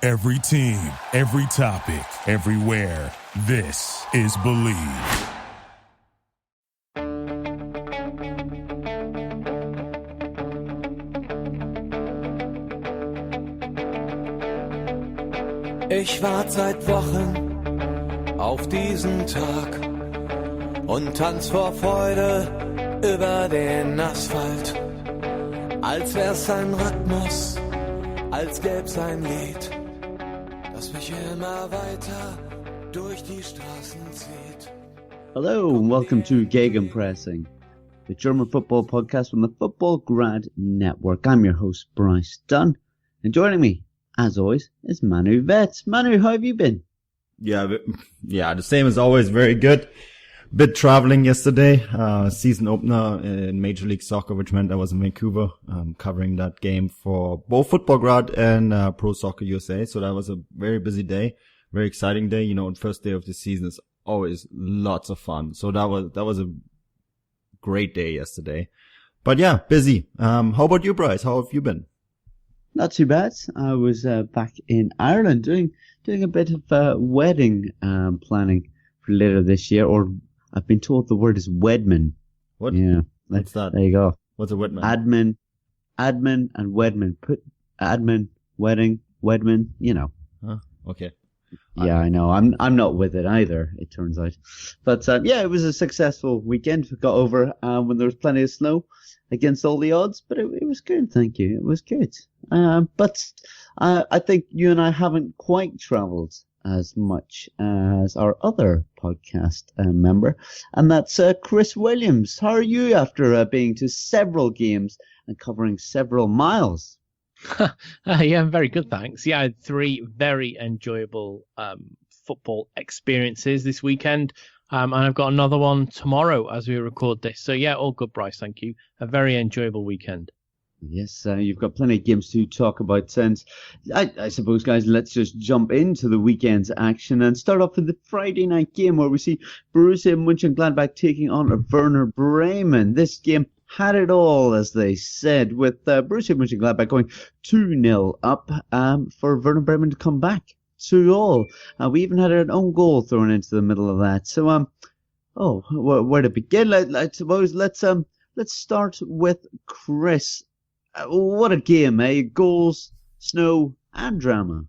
Every team, every topic, everywhere. This is Believe. Ich warte seit Wochen auf diesen Tag und tanz vor Freude über den Asphalt. Als wär's ein Rhythmus, als gäb's ein Lied, das mich immer weiter durch die Straßen zieht. Hello and welcome to Gegenpressing, the German football podcast from the Football Grad Network. I'm your host, Bryce Dunn, and joining me, as always, is Manu Veth. Manu, how have you been? Yeah, the same as always. Very good. Bit traveling yesterday, season opener in Major League Soccer, which meant I was in Vancouver, covering that game for both Football Grad and Pro Soccer USA. So that was a very busy day, very exciting day. You know, the first day of the season is always lots of fun. So that was a great day yesterday. But yeah, busy. How about you, Bryce? How have you been? Not too bad. I was back in Ireland doing a bit of wedding planning for later this year, or I've been told the word is wedman. What? Yeah. What's that? There you go. What's a wedman? Admin and wedman. Put admin, wedding, wedman, you know. Huh? Okay. Yeah, I know. I'm not with it either, it turns out. But yeah, it was a successful weekend. We got over when there was plenty of snow against all the odds, but it was good, thank you. It was good. But I think you and I haven't quite travelled as much as our other podcast member, and that's Chris Williams. How are you after being to several games and covering several miles? Yeah, I'm very good, thanks. Yeah, I had 3 very enjoyable football experiences this weekend, and I've got another one tomorrow as we record this. So yeah, all good, Bryce, thank you. A very enjoyable weekend. Yes, you've got plenty of games to talk about since. I suppose, guys, let's just jump into the weekend's action and start off with the Friday night game where we see Borussia Mönchengladbach taking on Werder Bremen. This game had it all, as they said, with Borussia Mönchengladbach going 2-0 up for Werder Bremen to come back 2-all. We even had an own goal thrown into the middle of that. So, where to begin? I suppose let's start with Chris. What a game, eh? Goals, snow, and drama.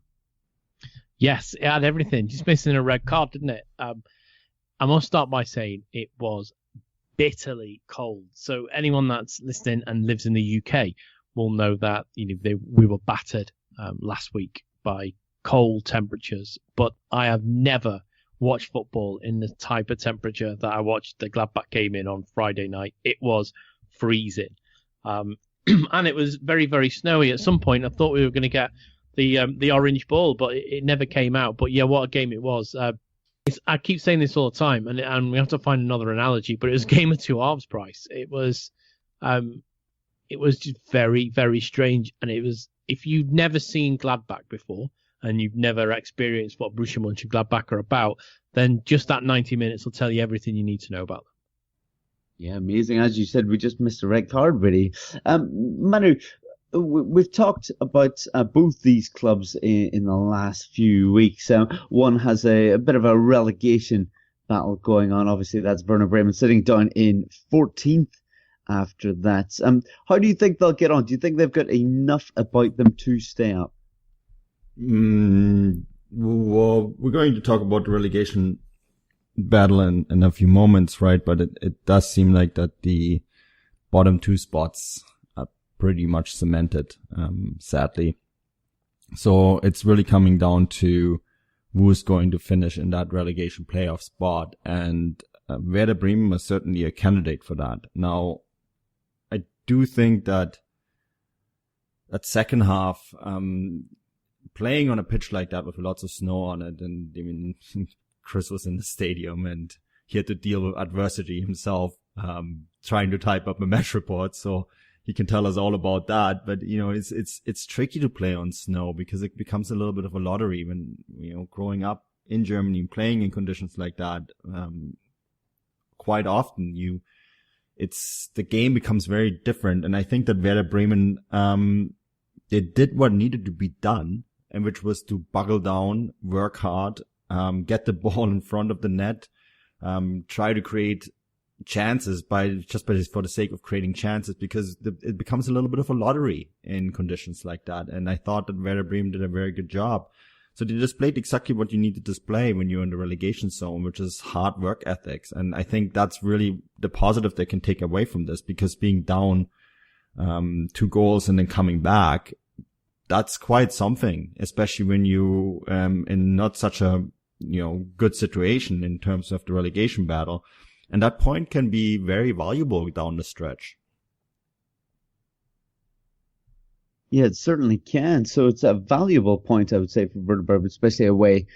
Yes, it had everything. Just missing a red card, didn't it? I must start by saying it was bitterly cold. So anyone that's listening and lives in the UK will know that we were battered last week by cold temperatures. But I have never watched football in the type of temperature that I watched the Gladbach game in on Friday night. It was freezing. And it was very, very snowy. At some point, I thought we were going to get the orange ball, but it never came out. But yeah, what a game it was. I keep saying this all the time, and we have to find another analogy, but it was a game of two halves, Bryce. It was just very, very strange. And it was, if you've never seen Gladbach before, and you've never experienced what Borussia Mönchengladbach are about, then just that 90 minutes will tell you everything you need to know about them. Yeah, amazing. As you said, we just missed a red card, really. Manu, we've talked about both these clubs in the last few weeks. One has a bit of a relegation battle going on. Obviously, that's Werder Bremen sitting down in 14th after that. How do you think they'll get on? Do you think they've got enough about them to stay up? Well, we're going to talk about the relegation battle in a few moments, right? But it does seem like that the bottom 2 spots are pretty much cemented, sadly. So it's really coming down to who's going to finish in that relegation playoff spot. And Werder Bremen is certainly a candidate for that. Now, I do think that second half, playing on a pitch like that with lots of snow on it, and I mean, Chris was in the stadium and he had to deal with adversity himself, trying to type up a match report. So he can tell us all about that. But, it's tricky to play on snow because it becomes a little bit of a lottery when, growing up in Germany, playing in conditions like that, quite often the game becomes very different. And I think that Werder Bremen, they did what needed to be done. and which was to buckle down, work hard, get the ball in front of the net, try to create chances for the sake of creating chances, because it becomes a little bit of a lottery in conditions like that. And I thought that Werder Bremen did a very good job. So they displayed exactly what you need to display when you're in the relegation zone, which is hard work ethics. And I think that's really the positive they can take away from this, because being down 2 goals and then coming back, that's quite something, especially when you in not such a good situation in terms of the relegation battle. And that point can be very valuable down the stretch. Yeah, it certainly can. So it's a valuable point, I would say, for Werder Bremen, especially away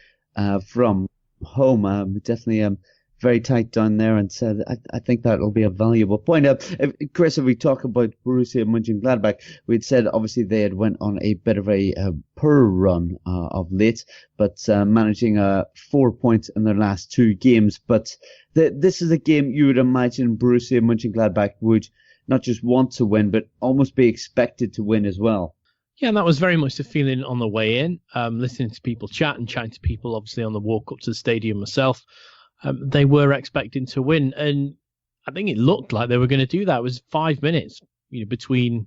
from home. Definitely very tight down there, and said I think that'll be a valuable point. Chris, if we talk about Borussia Mönchengladbach, we'd said obviously they had went on a bit of a poor run of late, but managing 4 points in their last 2 games. But this is a game you would imagine Borussia Mönchengladbach would not just want to win, but almost be expected to win as well. Yeah, and that was very much the feeling on the way in. Listening to people chat and chatting to people, obviously, on the walk up to the stadium myself. They were expecting to win, and I think it looked like they were going to do that. It was 5 minutes, between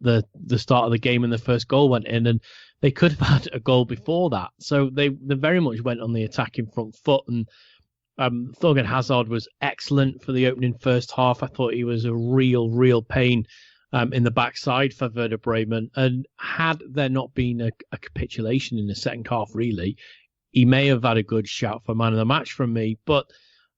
the start of the game and the first goal went in, and they could have had a goal before that. So they very much went on the attacking front foot, and Thorgan Hazard was excellent for the opening first half. I thought he was a real pain in the backside for Werder Bremen, and had there not been a capitulation in the second half, really, he may have had a good shout for man of the match from me. But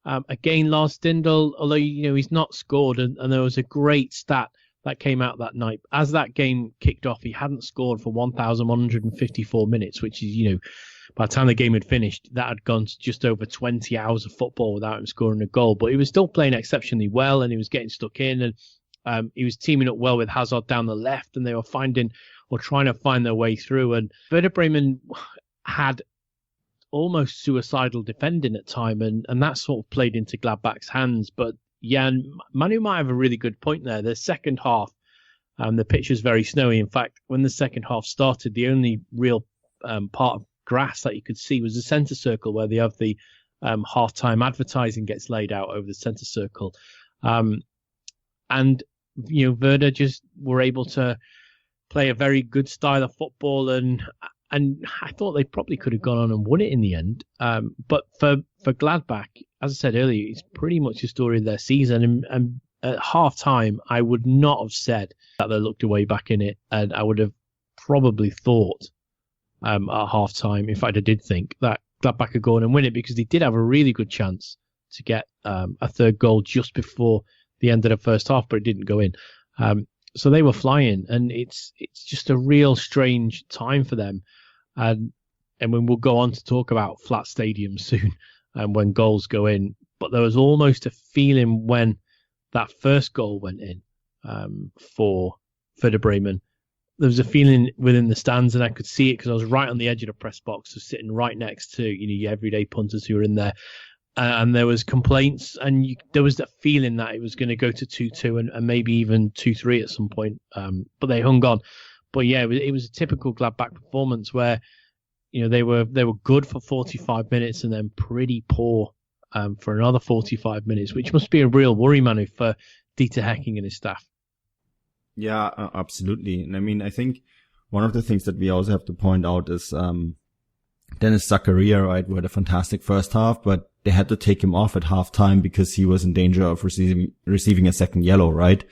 again, Lars Stindl, although he's not scored, and there was a great stat that came out that night. As that game kicked off, he hadn't scored for 1,154 minutes, which is, by the time the game had finished, that had gone to just over 20 hours of football without him scoring a goal. But he was still playing exceptionally well, and he was getting stuck in, and he was teaming up well with Hazard down the left, and they were trying to find their way through. And Werder Bremen had almost suicidal defending at time, and that sort of played into Gladbach's hands. But yeah, and Manu might have a really good point there. The second half, the pitch was very snowy. In fact, when the second half started, the only real part of grass that you could see was the centre circle, where they have the half-time advertising gets laid out over the centre circle. And Werder just were able to play a very good style of football, and I thought they probably could have gone on and won it in the end. But for Gladbach, as I said earlier, it's pretty much the story of their season. And at half-time, I would not have said that they looked a way back in it, and I would have probably thought at half-time, in fact I did think, that Gladbach could go on and win it, because they did have a really good chance to get a third goal just before the end of the first half, but it didn't go in. So they were flying, and it's just a real strange time for them. And when we'll go on to talk about flat stadiums soon, and when goals go in, but there was almost a feeling when that first goal went in for Werder Bremen. There was a feeling within the stands, and I could see it because I was right on the edge of the press box, so sitting right next to your everyday punters who were in there. And there was complaints, and there was that feeling that it was going to go to 2-2 and maybe even 2-3 at some point. But they hung on. But yeah, it was a typical Gladbach performance where they were good for 45 minutes and then pretty poor for another 45 minutes, which must be a real worry, Manu, for Dieter Hecking and his staff. Yeah, absolutely. And I mean, I think one of the things that we also have to point out is Dennis Zakaria, right, who had a fantastic first half, but they had to take him off at halftime because he was in danger of receiving a second yellow, right?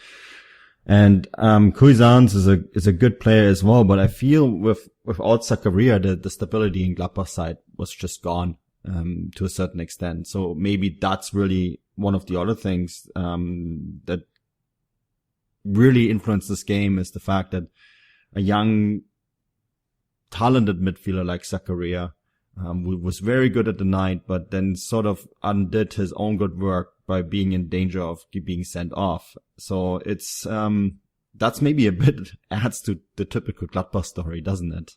And Cuisance is a good player as well, but I feel without Zakaria, the stability in Gladbach's side was just gone to a certain extent. So maybe that's really one of the other things that really influenced this game, is the fact that a young, talented midfielder like Zakaria was very good at the night, but then sort of undid his own good work by being in danger of being sent off. So it's that's maybe a bit adds to the typical Gladbach story, doesn't it?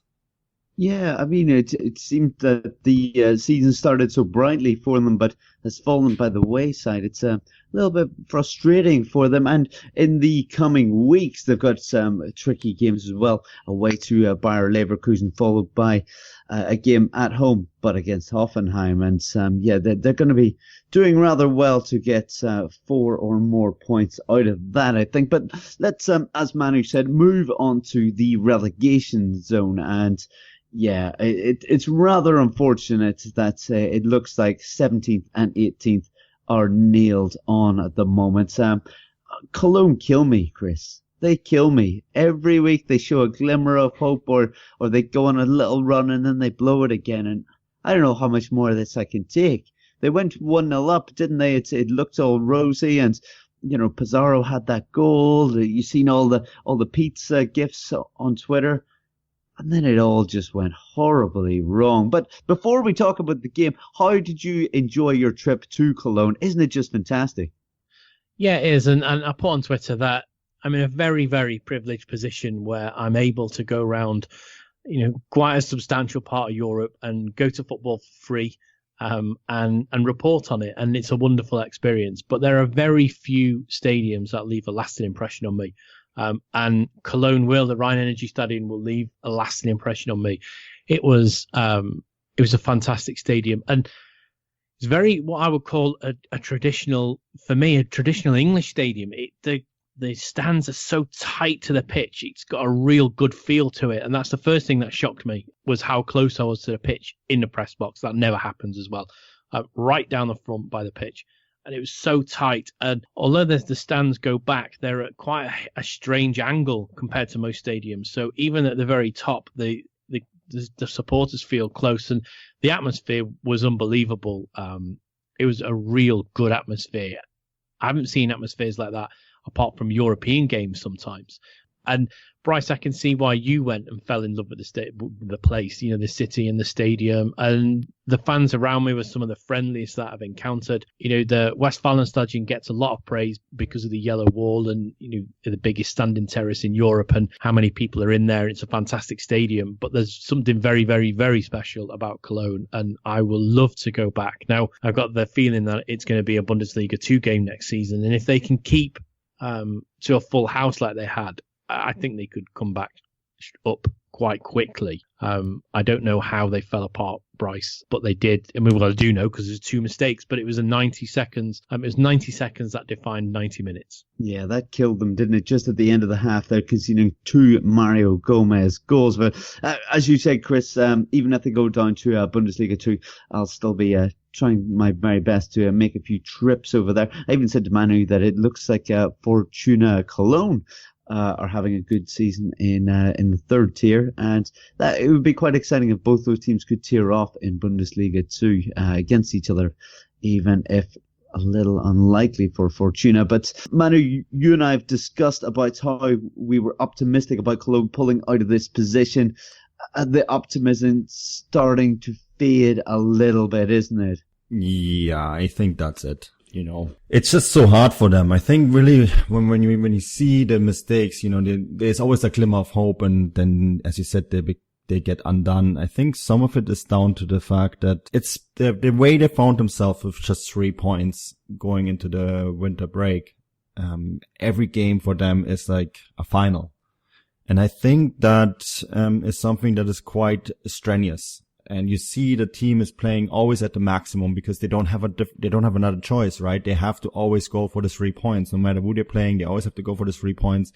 Yeah, I mean, it seemed that the season started so brightly for them, but has fallen by the wayside. It's little bit frustrating for them. And in the coming weeks, they've got some tricky games as well. Away to Bayer Leverkusen, followed by a game at home, but against Hoffenheim. And they're going to be doing rather well to get 4 or more points out of that, I think. But let's, as Manu said, move on to the relegation zone. And yeah, it's rather unfortunate that it looks like 17th and 18th are nailed on at the moment. Cologne kill me, Chris. They kill me. Every week they show a glimmer of hope, or they go on a little run and then they blow it again. And I don't know how much more of this I can take. They went 1-0 up, didn't they? It looked all rosy, and Pizarro had that goal. You seen all the pizza gifs on Twitter. And then it all just went horribly wrong. But before we talk about the game, how did you enjoy your trip to Cologne? Isn't it just fantastic? Yeah, it is. And I put on Twitter that I'm in a very, very privileged position where I'm able to go around, quite a substantial part of Europe and go to football for free and report on it. And it's a wonderful experience. But there are very few stadiums that leave a lasting impression on me. And Cologne the Rhine Energy Stadium will leave a lasting impression on me. It was a fantastic stadium, and it's very what I would call a traditional English stadium. The stands are so tight to the pitch. It's got a real good feel to it, and that's the first thing that shocked me was how close I was to the pitch in the press box. That never happens as well, right down the front by the pitch. And it was so tight. And although the stands go back, they're at quite a strange angle compared to most stadiums. So even at the very top, the supporters feel close, and the atmosphere was unbelievable. It was a real good atmosphere. I haven't seen atmospheres like that apart from European games sometimes. And Bryce, I can see why you went and fell in love with the place, the city and the stadium. And the fans around me were some of the friendliest that I've encountered. The Westfalenstadion gets a lot of praise because of the yellow wall and, the biggest standing terrace in Europe and how many people are in there. It's a fantastic stadium, but there's something very, very, very special about Cologne, and I will love to go back. Now, I've got the feeling that it's going to be a Bundesliga 2 game next season, and if they can keep to a full house like they had, I think they could come back up quite quickly. I don't know how they fell apart, Bryce, but they did. I mean, well, I do know because there's 2 mistakes, but it was 90 seconds. It was 90 seconds that defined 90 minutes. Yeah, that killed them, didn't it? Just at the end of the half, they're conceding 2 Mario Gomez goals. But as you said, Chris, even if they go down to Bundesliga 2, I'll still be trying my very best to make a few trips over there. I even said to Manu that it looks like Fortuna Cologne are having a good season in the 3rd tier, and that it would be quite exciting if both those teams could tear off in Bundesliga 2 against each other, even if a little unlikely for Fortuna. But Manu, you and I have discussed about how we were optimistic about Cologne pulling out of this position. The optimism starting to fade a little bit, isn't it? Yeah, I think that's it. It's just so hard for them. I think really when you see the mistakes, there's always a glimmer of hope, and then, as you said, they get undone. I think some of it is down to the fact that it's the way they found themselves with just 3 points going into the winter break. Every game for them is like a final. And I think that is something that is quite strenuous. And you see the team is playing always at the maximum because they don't have another choice, right? They have to always go for the 3 points. No matter who they're playing, they always have to go for the 3 points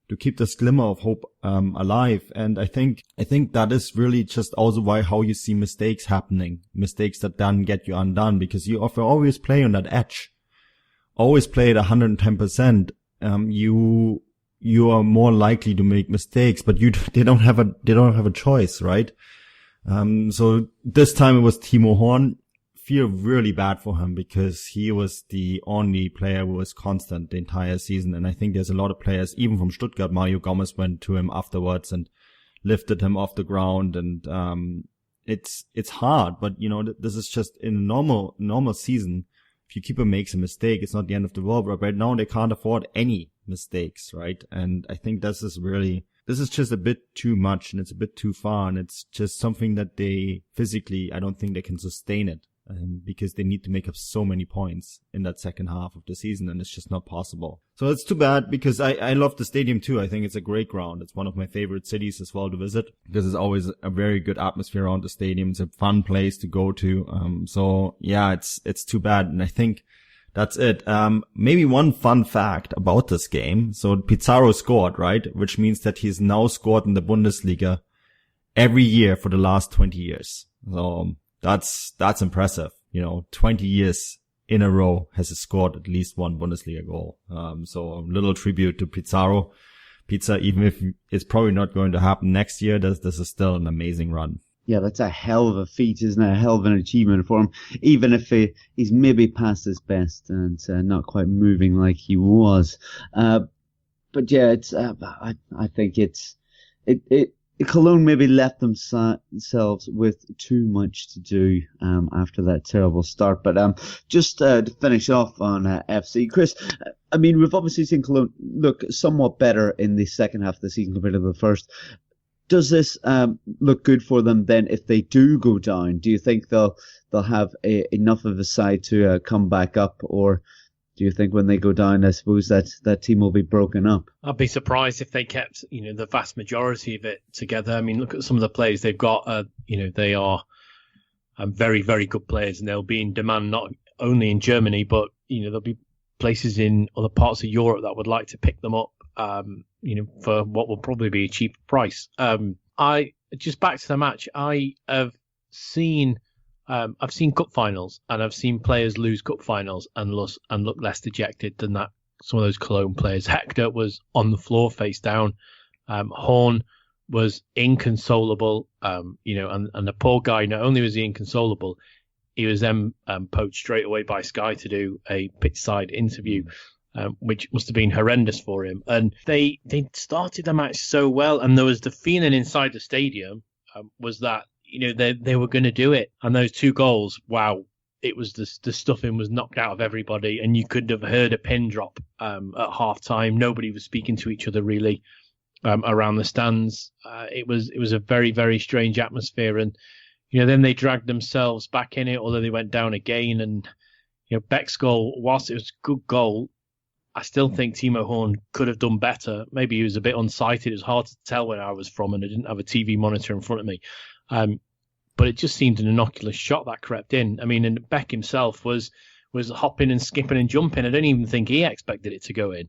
to keep this glimmer of hope alive. And I think that is really just also how you see mistakes happening, mistakes that then get you undone, because you always play on that edge, always play at 110%. You are more likely to make mistakes, but they don't have a choice, right? So this time it was Timo Horn. Feel really bad for him because he was the only player who was constant the entire season. And I think there's a lot of players, even from Stuttgart. Mario Gomez went to him afterwards and lifted him off the ground. And, it's hard, but this is just in a normal season. If you keep makes a mistake, it's not the end of the world. But right now they can't afford any mistakes, right? And I think this is just a bit too much, and it's a bit too far, and it's just something that they physically, I don't think they can sustain it. because they need to make up so many points in that second half of the season, and it's just not possible. So it's too bad, because I love the stadium too. I think it's a great ground. It's one of my favorite cities as well to visit, because there's always a very good atmosphere around the stadium. It's a fun place to go to. So yeah, it's too bad. And I think that's it. Maybe one fun fact about this game. So Pizarro scored, right? Which means that he's now scored in the Bundesliga every year for the last 20 years. So that's impressive. 20 years in a row has he scored at least one Bundesliga goal. So a little tribute to Pizarro. Pizza, even if it's probably not going to happen next year, this is still an amazing run. Yeah, that's a hell of a feat, isn't it? A hell of an achievement for him, even if he's maybe past his best and not quite moving like he was. But yeah, it's I think Cologne maybe left themselves with too much to do after that terrible start. But just to finish off on FC, Chris, I mean, we've obviously seen Cologne look somewhat better in the second half of the season compared to the first. Does this look good for them then if they do go down? Do you think they'll have enough of a side to come back up, or do you think when they go down, I suppose that team will be broken up? I'd be surprised if they kept, the vast majority of it together. I mean, look at some of the players they've got. They are very, very good players, and they'll be in demand not only in Germany, but there'll be places in other parts of Europe that would like to pick them up. For what will probably be a cheap price. I just back to the match. I have seen, I've seen cup finals, and I've seen players lose cup finals and look less dejected than that. Some of those Cologne players. Hector was on the floor, face down. Horn was inconsolable. And the poor guy. Not only was he inconsolable, he was then poached straight away by Sky to do a pitch-side interview. Which must have been horrendous for him. And they started the match so well, and there was the feeling inside the stadium was that they were going to do it. And those 2 goals, wow, it was the stuffing was knocked out of everybody, and you could have heard a pin drop at half time. Nobody was speaking to each other really around the stands. It was a very, very strange atmosphere, and then they dragged themselves back in it, although they went down again. And Beck's goal, whilst it was a good goal, I still think Timo Horn could have done better. Maybe he was a bit unsighted. It was hard to tell where I was from, and I didn't have a TV monitor in front of me. But it just seemed an innocuous shot that crept in. I mean, and Beck himself was hopping and skipping and jumping. I don't even think he expected it to go in.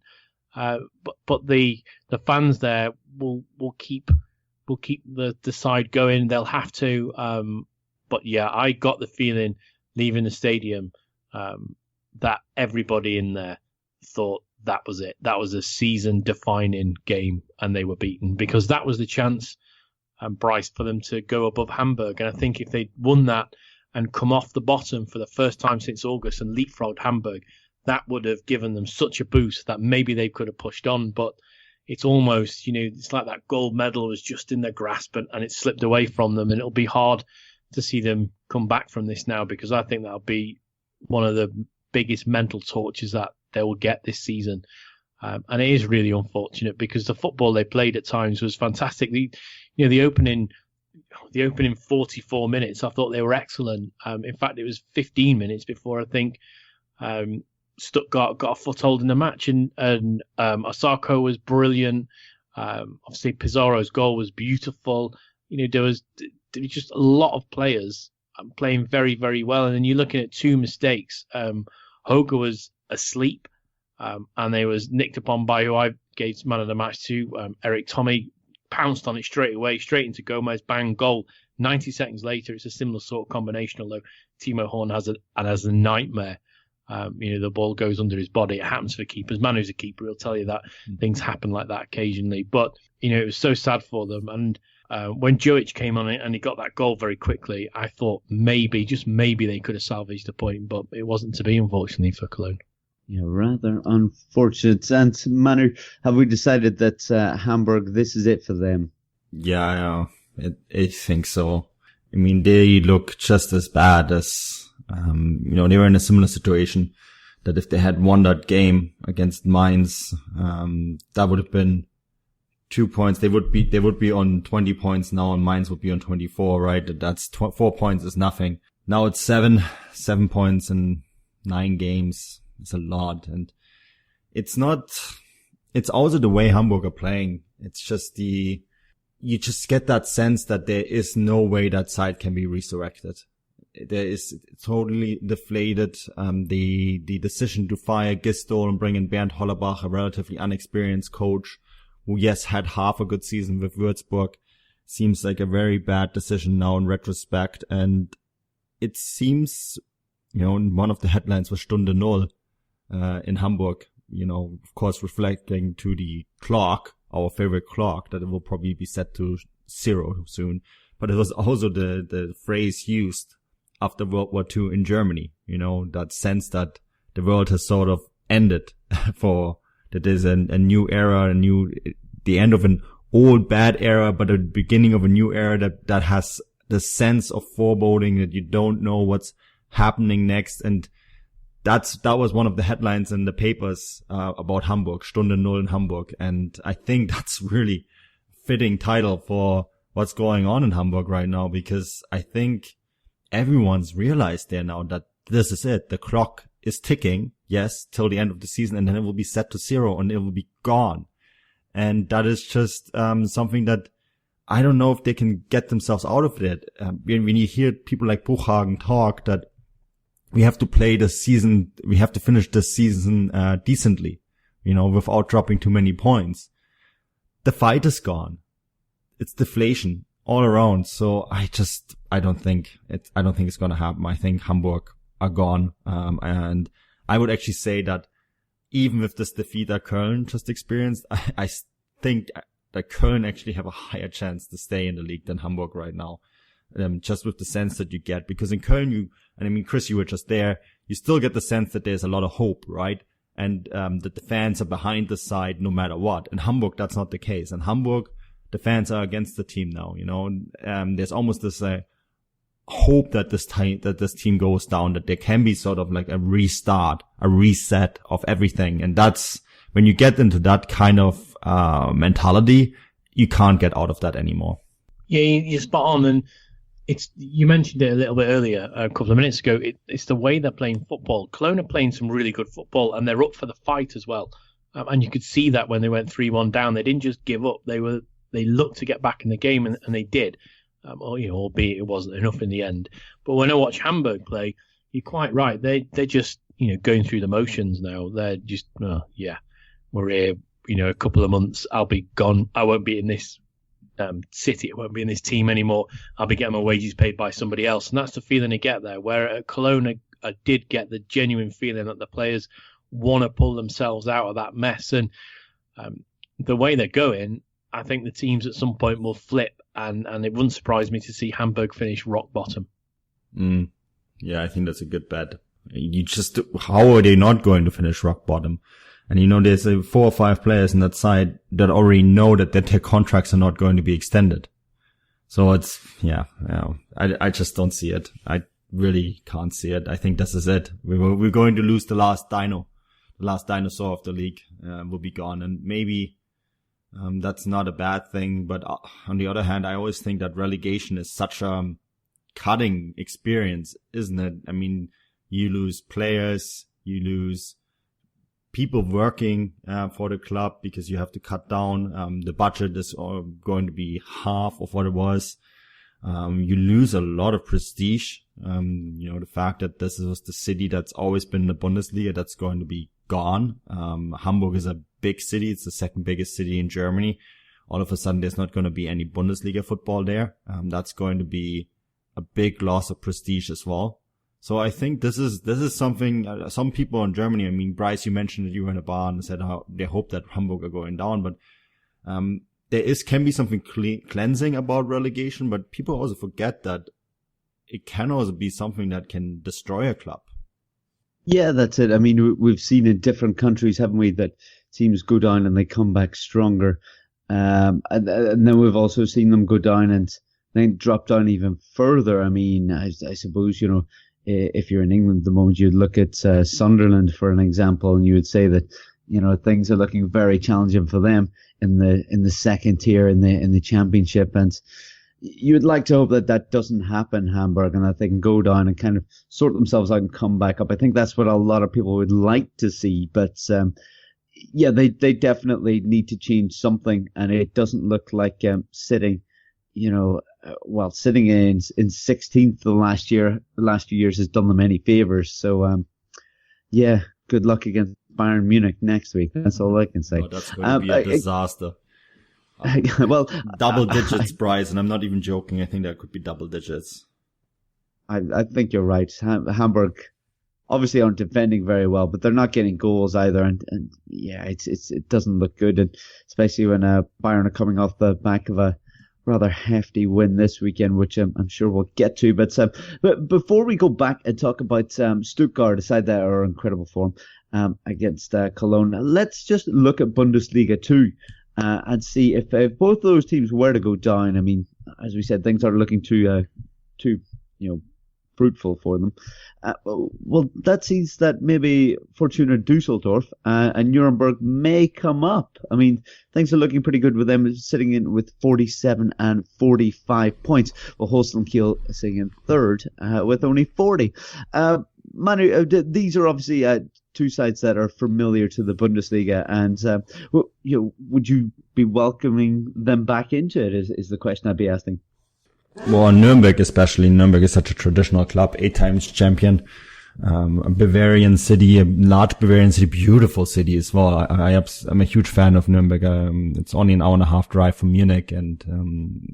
But the fans there will keep the side going. They'll have to. But yeah, I got the feeling leaving the stadium that everybody in there thought that was it. That was a season-defining game, and they were beaten, because that was the chance, Bryce, for them to go above Hamburg. And I think if they'd won that and come off the bottom for the first time since August and leapfrogged Hamburg, that would have given them such a boost that maybe they could have pushed on. But it's almost, it's like that gold medal was just in their grasp, and it slipped away from them. And it'll be hard to see them come back from this now, because I think that'll be one of the biggest mental tortures that they will get this season. And it is really unfortunate, because the football they played at times was fantastic. The opening 44 minutes, I thought they were excellent. In fact, it was 15 minutes before I think Stuttgart got a foothold in the match, and Osako was brilliant. Obviously, Pizarro's goal was beautiful. There was just a lot of players playing very, very well. And then you're looking at 2 mistakes. Hoga was asleep, and they was nicked upon by who I gave man of the match to. Eric Tommy pounced on it straight away, straight into Gomez, bang, goal. 90 seconds later, it's a similar sort of combination, although Timo Horn has a nightmare. The ball goes under his body. It happens for keepers. Manu's a keeper. He'll tell you that things happen like that occasionally. But, it was so sad for them. And when Jovic came on it and he got that goal very quickly, I thought maybe, just maybe, they could have salvaged the point, but it wasn't to be, unfortunately, for Cologne. Yeah, rather unfortunate. And Manu, have we decided that Hamburg, this is it for them? Yeah, I think so. I mean, they look just as bad as, they were in a similar situation, that if they had won that game against Mainz, that would have been 2 points. They would be on 20 points now, and Mainz would be on 24, right? That's 4 points is nothing. now it's 7 points in 9 games. It's a lot. And it's also the way Hamburg are playing. It's just you just get that sense that there is no way that side can be resurrected. There is totally deflated. The decision to fire Gistol and bring in Bernd Hollerbach, a relatively unexperienced coach, who yes had half a good season with Würzburg, seems like a very bad decision now in retrospect. And it seems, one of the headlines was Stunde Null in Hamburg. Of course, reflecting to the clock, our favorite clock, that it will probably be set to 0 soon. But it was also the phrase used after World War II in Germany, that sense that the world has sort of ended that there's a new era, the end of an old bad era, but the beginning of a new era that has the sense of foreboding, that you don't know what's happening next. And that was one of the headlines in the papers, about Hamburg, Stunde Null in Hamburg. And I think that's really fitting title for what's going on in Hamburg right now, because I think everyone's realized there now that this is it. The clock is ticking, yes, till the end of the season, and then it will be set to 0 and it will be gone. And that is just something that I don't know if they can get themselves out of it. When you hear people like Buchhagen talk that we have to play the season, we have to finish the season decently, without dropping too many points. The fight is gone. It's deflation all around. So I don't think it's going to happen. I think Hamburg are gone. And I would actually say that even with this defeat that Köln just experienced, I think that Köln actually have a higher chance to stay in the league than Hamburg right now. Just with the sense that you get, because in Köln Chris, you were just there, you still get the sense that there's a lot of hope, right? And, that the fans are behind the side no matter what. In Hamburg, that's not the case. In Hamburg, the fans are against the team now, there's almost this, hope that this team goes down, that there can be sort of like a restart, a reset of everything. And that's when you get into that kind of, mentality, you can't get out of that anymore. Yeah, you're spot on. And you mentioned it a little bit earlier, a couple of minutes ago. It's the way they're playing football. Cologne are playing some really good football, and they're up for the fight as well. And you could see that when they went 3-1 down, they didn't just give up. They looked to get back in the game, and they did. Albeit it wasn't enough in the end. But when I watch Hamburg play, you're quite right. They're just going through the motions now. They're just we're here. A couple of months, I'll be gone. I won't be in this city. I won't be in this team anymore. I'll be getting my wages paid by somebody else. And that's the feeling I get there. Where at Cologne, I did get the genuine feeling that the players want to pull themselves out of that mess. And the way they're going, I think the teams at some point will flip. And it wouldn't surprise me to see Hamburg finish rock bottom. Yeah, I think that's a good bet. How are they not going to finish rock bottom? And there's 4 or 5 players in that side that already know that their contracts are not going to be extended. So it's, I just don't see it. I really can't see it. I think this is it. We're going to lose the last dinosaur of the league, will be gone. And maybe, that's not a bad thing. But on the other hand, I always think that relegation is such a cutting experience, isn't it? I mean, you lose players, you lose people working for the club because you have to cut down. The budget is going to be half of what it was. You lose a lot of prestige. The fact that this was the city that's always been in the Bundesliga, that's going to be gone. Hamburg is a big city. It's the second biggest city in Germany. All of a sudden, there's not going to be any Bundesliga football there. That's going to be a big loss of prestige as well. So I think this is something, some people in Germany, Bryce, you mentioned that you were in a bar and said how they hope that Hamburg are going down, but, can be something cleansing about relegation, but people also forget that it can also be something that can destroy a club. Yeah, that's it. We've seen in different countries, haven't we, that teams go down and they come back stronger. And then we've also seen them go down and then drop down even further. I suppose, if you're in England at the moment, you'd look at Sunderland for an example, and you would say that things are looking very challenging for them in the second tier in the Championship. And you would like to hope that that doesn't happen, Hamburg, and that they can go down and kind of sort themselves out and come back up. I think that's what a lot of people would like to see, but yeah, they definitely need to change something, and it doesn't look like sitting, sitting in 16th the last few years has done them any favors. So yeah, good luck against Bayern Munich next week. That's all I can say. Oh, that's going to be a disaster. Well, double digits, Bryce, and I'm not even joking. I think that could be double digits. I think you're right. Hamburg obviously aren't defending very well, but they're not getting goals either, and yeah, it doesn't look good, and especially when Bayern are coming off the back of a rather hefty win this weekend, which I'm sure we'll get to. But before we go back and talk about Stuttgart, aside that are incredible form against Cologne, let's just look at Bundesliga 2. And see if both those teams were to go down. I mean, as we said, things are looking too fruitful for them. Well, that sees that maybe Fortuna Dusseldorf and Nuremberg may come up. I mean, things are looking pretty good with them sitting in with 47 and 45 points. Well, Holstein Kiel sitting in third with only 40. Manu, these are obviously two sides that are familiar to the Bundesliga, and would you be welcoming them back into it? Is the question I'd be asking. Well, Nuremberg especially. Nuremberg is such a traditional club, 8 times champion, a Bavarian city, a large Bavarian city, beautiful city as well. I'm a huge fan of Nuremberg. It's only an hour and a half drive from Munich, and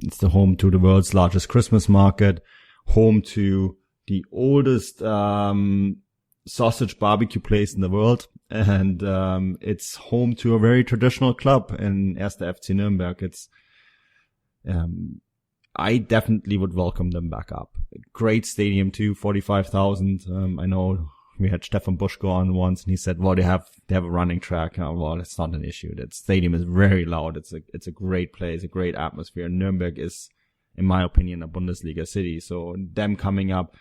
it's the home to the world's largest Christmas market, home to the oldest sausage barbecue place in the world, and it's home to a very traditional club in 1. FC Nürnberg. It's I definitely would welcome them back up. Great stadium too, 45,000. I know we had Stefan Buschko on once, and he said, well, they have a running track. Well, it's not an issue. That stadium is very loud. It's a great place, a great atmosphere. Nürnberg is, in my opinion, a Bundesliga city. So them coming up,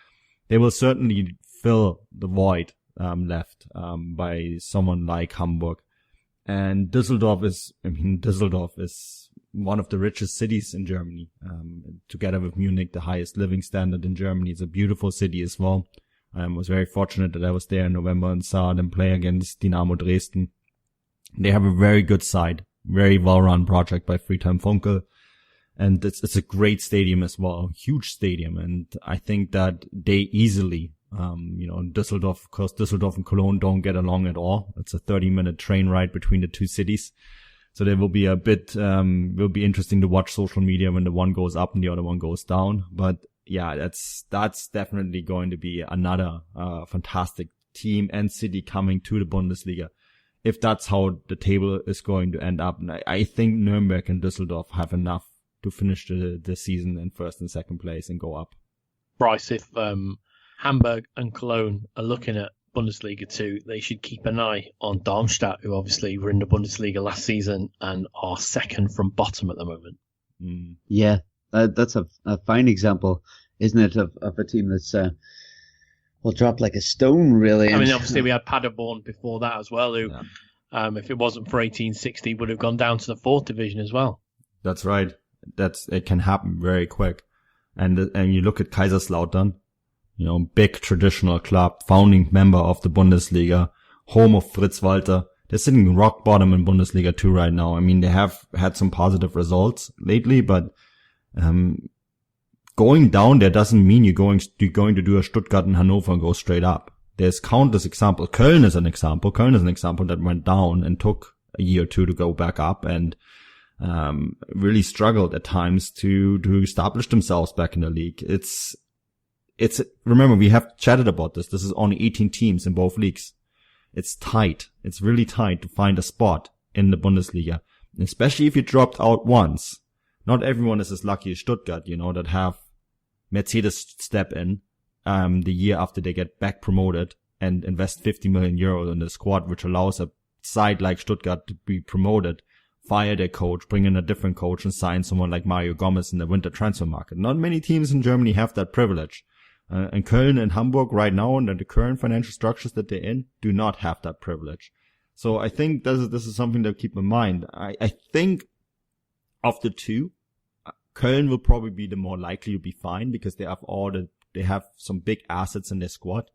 they will certainly fill the void left by someone like Hamburg. And Düsseldorf is one of the richest cities in Germany, together with Munich, the highest living standard in Germany. It's a beautiful city as well. I was very fortunate that I was there in November and saw them play against Dynamo Dresden. They have a very good side, very well-run project by Friedhelm Funkel. And it's a great stadium as well, huge stadium. And I think that they easily, Düsseldorf, of course, Düsseldorf and Cologne don't get along at all. It's a 30-minute train ride between the two cities. So there will be will be interesting to watch social media when the one goes up and the other one goes down. But yeah, that's definitely going to be another, fantastic team and city coming to the Bundesliga. If that's how the table is going to end up. And I think Nuremberg and Düsseldorf have enough to finish the season in first and second place and go up. Bryce, if Hamburg and Cologne are looking at Bundesliga 2, they should keep an eye on Darmstadt, who obviously were in the Bundesliga last season and are second from bottom at the moment. Yeah, that's a fine example, isn't it, of a team that's will drop like a stone, really. I mean, obviously we had Paderborn before that as well, who, if it wasn't for 1860, would have gone down to the 4th division as well. That's right. It can happen very quick. And you look at Kaiserslautern, big traditional club, founding member of the Bundesliga, home of Fritz Walter. They're sitting rock bottom in Bundesliga 2 right now. I mean, they have had some positive results lately, but going down there doesn't mean you're going to do a Stuttgart and Hannover and go straight up. There's countless examples. Köln is an example. Köln is an example that went down and took a year or two to go back up, and really struggled at times to establish themselves back in the league. Remember, we have chatted about this. This is only 18 teams in both leagues. It's tight. It's really tight to find a spot in the Bundesliga, especially if you dropped out once. Not everyone is as lucky as Stuttgart, that have Mercedes step in, the year after they get back promoted and invest 50 million euros in the squad, which allows a side like Stuttgart to be promoted, fire their coach, bring in a different coach, and sign someone like Mario Gomez in the winter transfer market. Not many teams in Germany have that privilege. And Köln and Hamburg right now, under the current financial structures that they're in, do not have that privilege. So I think this is something to keep in mind. I think of the two, Köln will probably be the more likely to be fine because they have some big assets in their squad.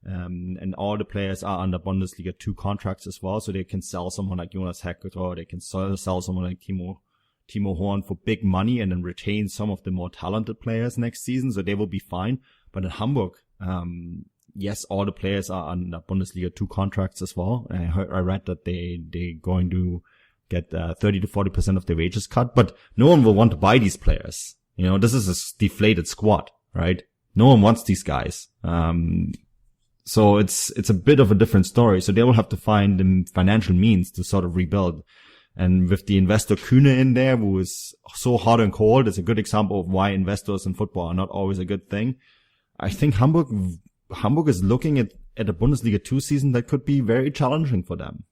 And all the players are under Bundesliga 2 contracts as well, so they can sell someone like Jonas Hector, or they can sell someone like Timo Horn for big money and then retain some of the more talented players next season, so they will be fine. But in Hamburg, yes, all the players are under Bundesliga 2 contracts as well. I read that they're going to get 30 to 40% of their wages cut, but no one will want to buy these players. This is a deflated squad, right? No one wants these guys. So it's a bit of a different story. So they will have to find the financial means to sort of rebuild. And with the investor Kühne in there, who is so hot and cold, it's a good example of why investors in football are not always a good thing. I think Hamburg is looking at a Bundesliga 2 season that could be very challenging for them.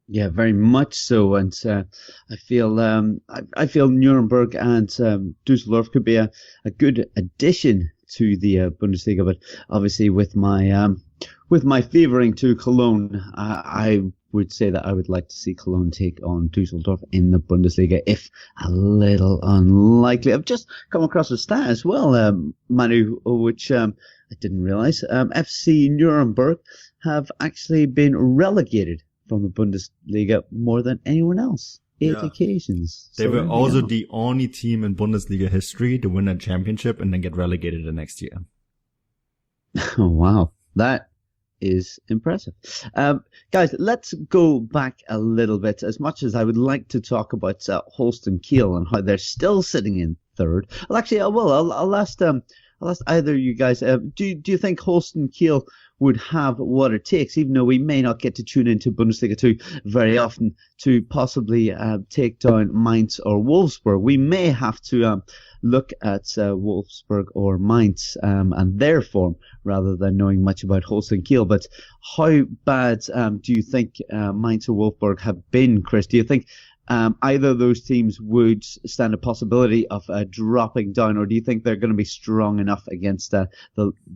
Yeah, very much so, and I feel Nuremberg and Düsseldorf could be a good addition to the Bundesliga, but obviously with my favouring to Cologne, I would say that I would like to see Cologne take on Düsseldorf in the Bundesliga, if a little unlikely. I've just come across a stat as well, Manu, which I didn't realise. FC Nuremberg have actually been relegated from the Bundesliga more than anyone else. 8 occasions. They were also the only team in Bundesliga history to win a championship and then get relegated the next year. Oh, wow. That is impressive. Guys, let's go back a little bit. As much as I would like to talk about Holstein Kiel and how they're still sitting in third. Well, actually, I'll ask either of you guys. Do you think Holstein Kiel would have what it takes, even though we may not get to tune into Bundesliga 2 very often, to possibly take down Mainz or Wolfsburg? We may have to look at Wolfsburg or Mainz and their form rather than knowing much about Holstein Kiel. But how bad do you think Mainz or Wolfsburg have been, Chris? Do you think either of those teams would stand a possibility of dropping down, or do you think they're going to be strong enough against the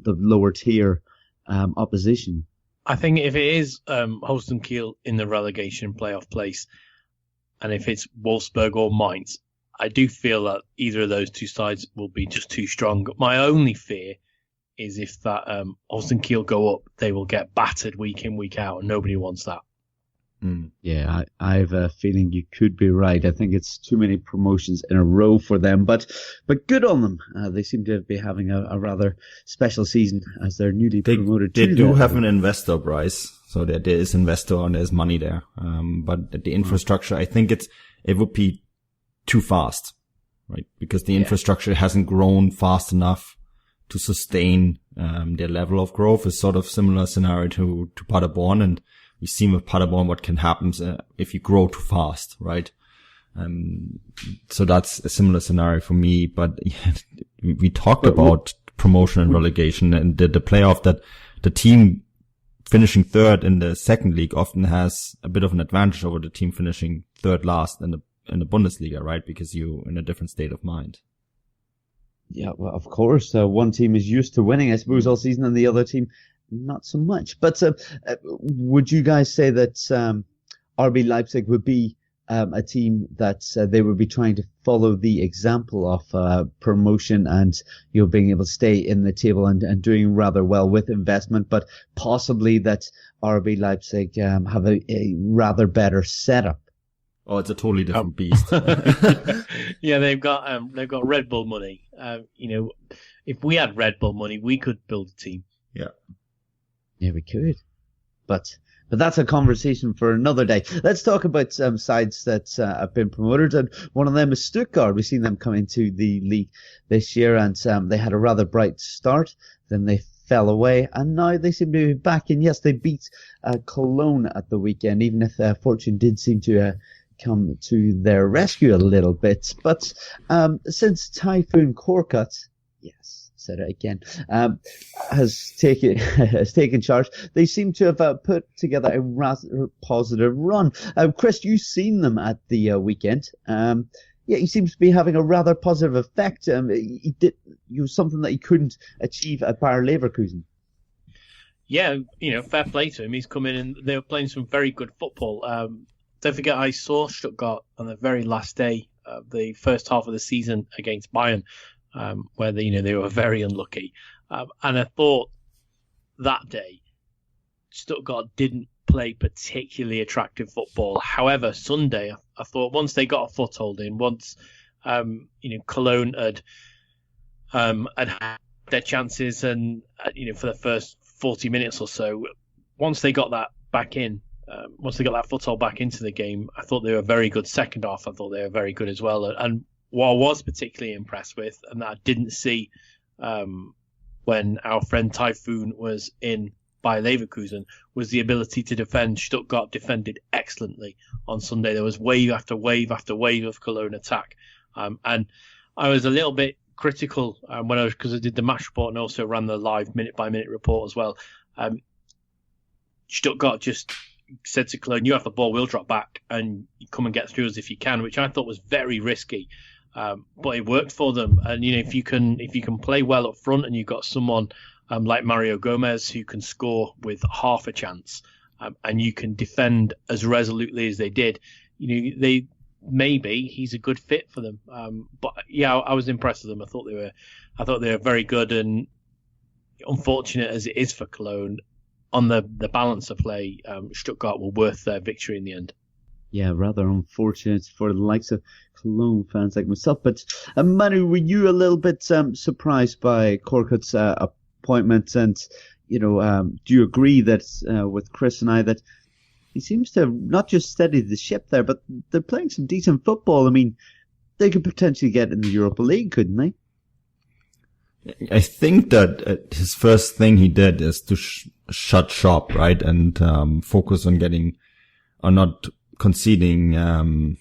lower tier opposition? I think if it is Holstein Kiel in the relegation playoff place, and if it's Wolfsburg or Mainz, I do feel that either of those two sides will be just too strong. My only fear is if that Holstein Kiel go up, they will get battered week in, week out, and nobody wants that. Yeah, I have a feeling you could be right. I think it's too many promotions in a row for them, but good on them. They seem to be having a rather special season as they're newly promoted. They do have an investor, Bryce, so there is investor and there's money there. But the infrastructure, I think it would be too fast, right? Because the infrastructure hasn't grown fast enough to sustain their level of growth. It's sort of similar scenario to Paderborn, and we've seen with Paderborn what can happen if you grow too fast, right? So that's a similar scenario for me. But we talked about promotion and relegation, and the playoff that the team finishing third in the second league often has a bit of an advantage over the team finishing third last in the Bundesliga, right? Because you're in a different state of mind. Yeah, well, of course. One team is used to winning, I suppose, all season, and the other team not so much. But would you guys say that RB Leipzig would be a team that they would be trying to follow the example of promotion and being able to stay in the table and doing rather well with investment, but possibly that RB Leipzig have a rather better setup? Oh, it's a totally different beast. Yeah, they've got Red Bull money. If we had Red Bull money, we could build a team. Yeah, we could. But that's a conversation for another day. Let's talk about sides that have been promoted, and one of them is Stuttgart. We've seen them come into the league this year, and they had a rather bright start. Then they fell away, and now they seem to be back. And yes, they beat Cologne at the weekend, even if fortune did seem to come to their rescue a little bit. But since Typhoon Korkut, yes, said it again, has taken charge, they seem to have put together a rather positive run. Chris, you've seen them at the weekend. He seems to be having a rather positive effect. He did something that he couldn't achieve at Bayer Leverkusen. Yeah, fair play to him. He's come in and they were playing some very good football. don't forget I saw Stuttgart on the very last day of the first half of the season against Bayern, where they were very unlucky. And I thought that day Stuttgart didn't play particularly attractive football. However, Sunday I thought once they got a foothold in, once Cologne had their chances, and for the first 40 minutes or so, once they got that back in, once they got that foothold back into the game, I thought they were very good. Second half, I thought they were very good as well. And what I was particularly impressed with, and that I didn't see when our friend Typhoon was in Bayer Leverkusen, was the ability to defend. Stuttgart defended excellently on Sunday. There was wave after wave after wave of Cologne attack. And I was a little bit critical because I did the match report and also ran the live minute-by-minute report as well. Stuttgart just said to Cologne, you have the ball, we'll drop back and you come and get through us if you can, which I thought was very risky. But it worked for them. And if you can play well up front and you've got someone like Mario Gomez who can score with half a chance, and you can defend as resolutely as they did, maybe he's a good fit for them. But yeah, I was impressed with them. I thought they were very good, and unfortunate as it is for Cologne, on the balance of play, Stuttgart were worth their victory in the end. Yeah, rather unfortunate for the likes of Cologne fans like myself. But Manu, were you a little bit surprised by Korkut's appointment? And do you agree that with Chris and I that he seems to have not just steadied the ship there, but they're playing some decent football? I mean, they could potentially get in the Europa League, couldn't they? I think that his first thing he did is to shut shop, right? And focus on not conceding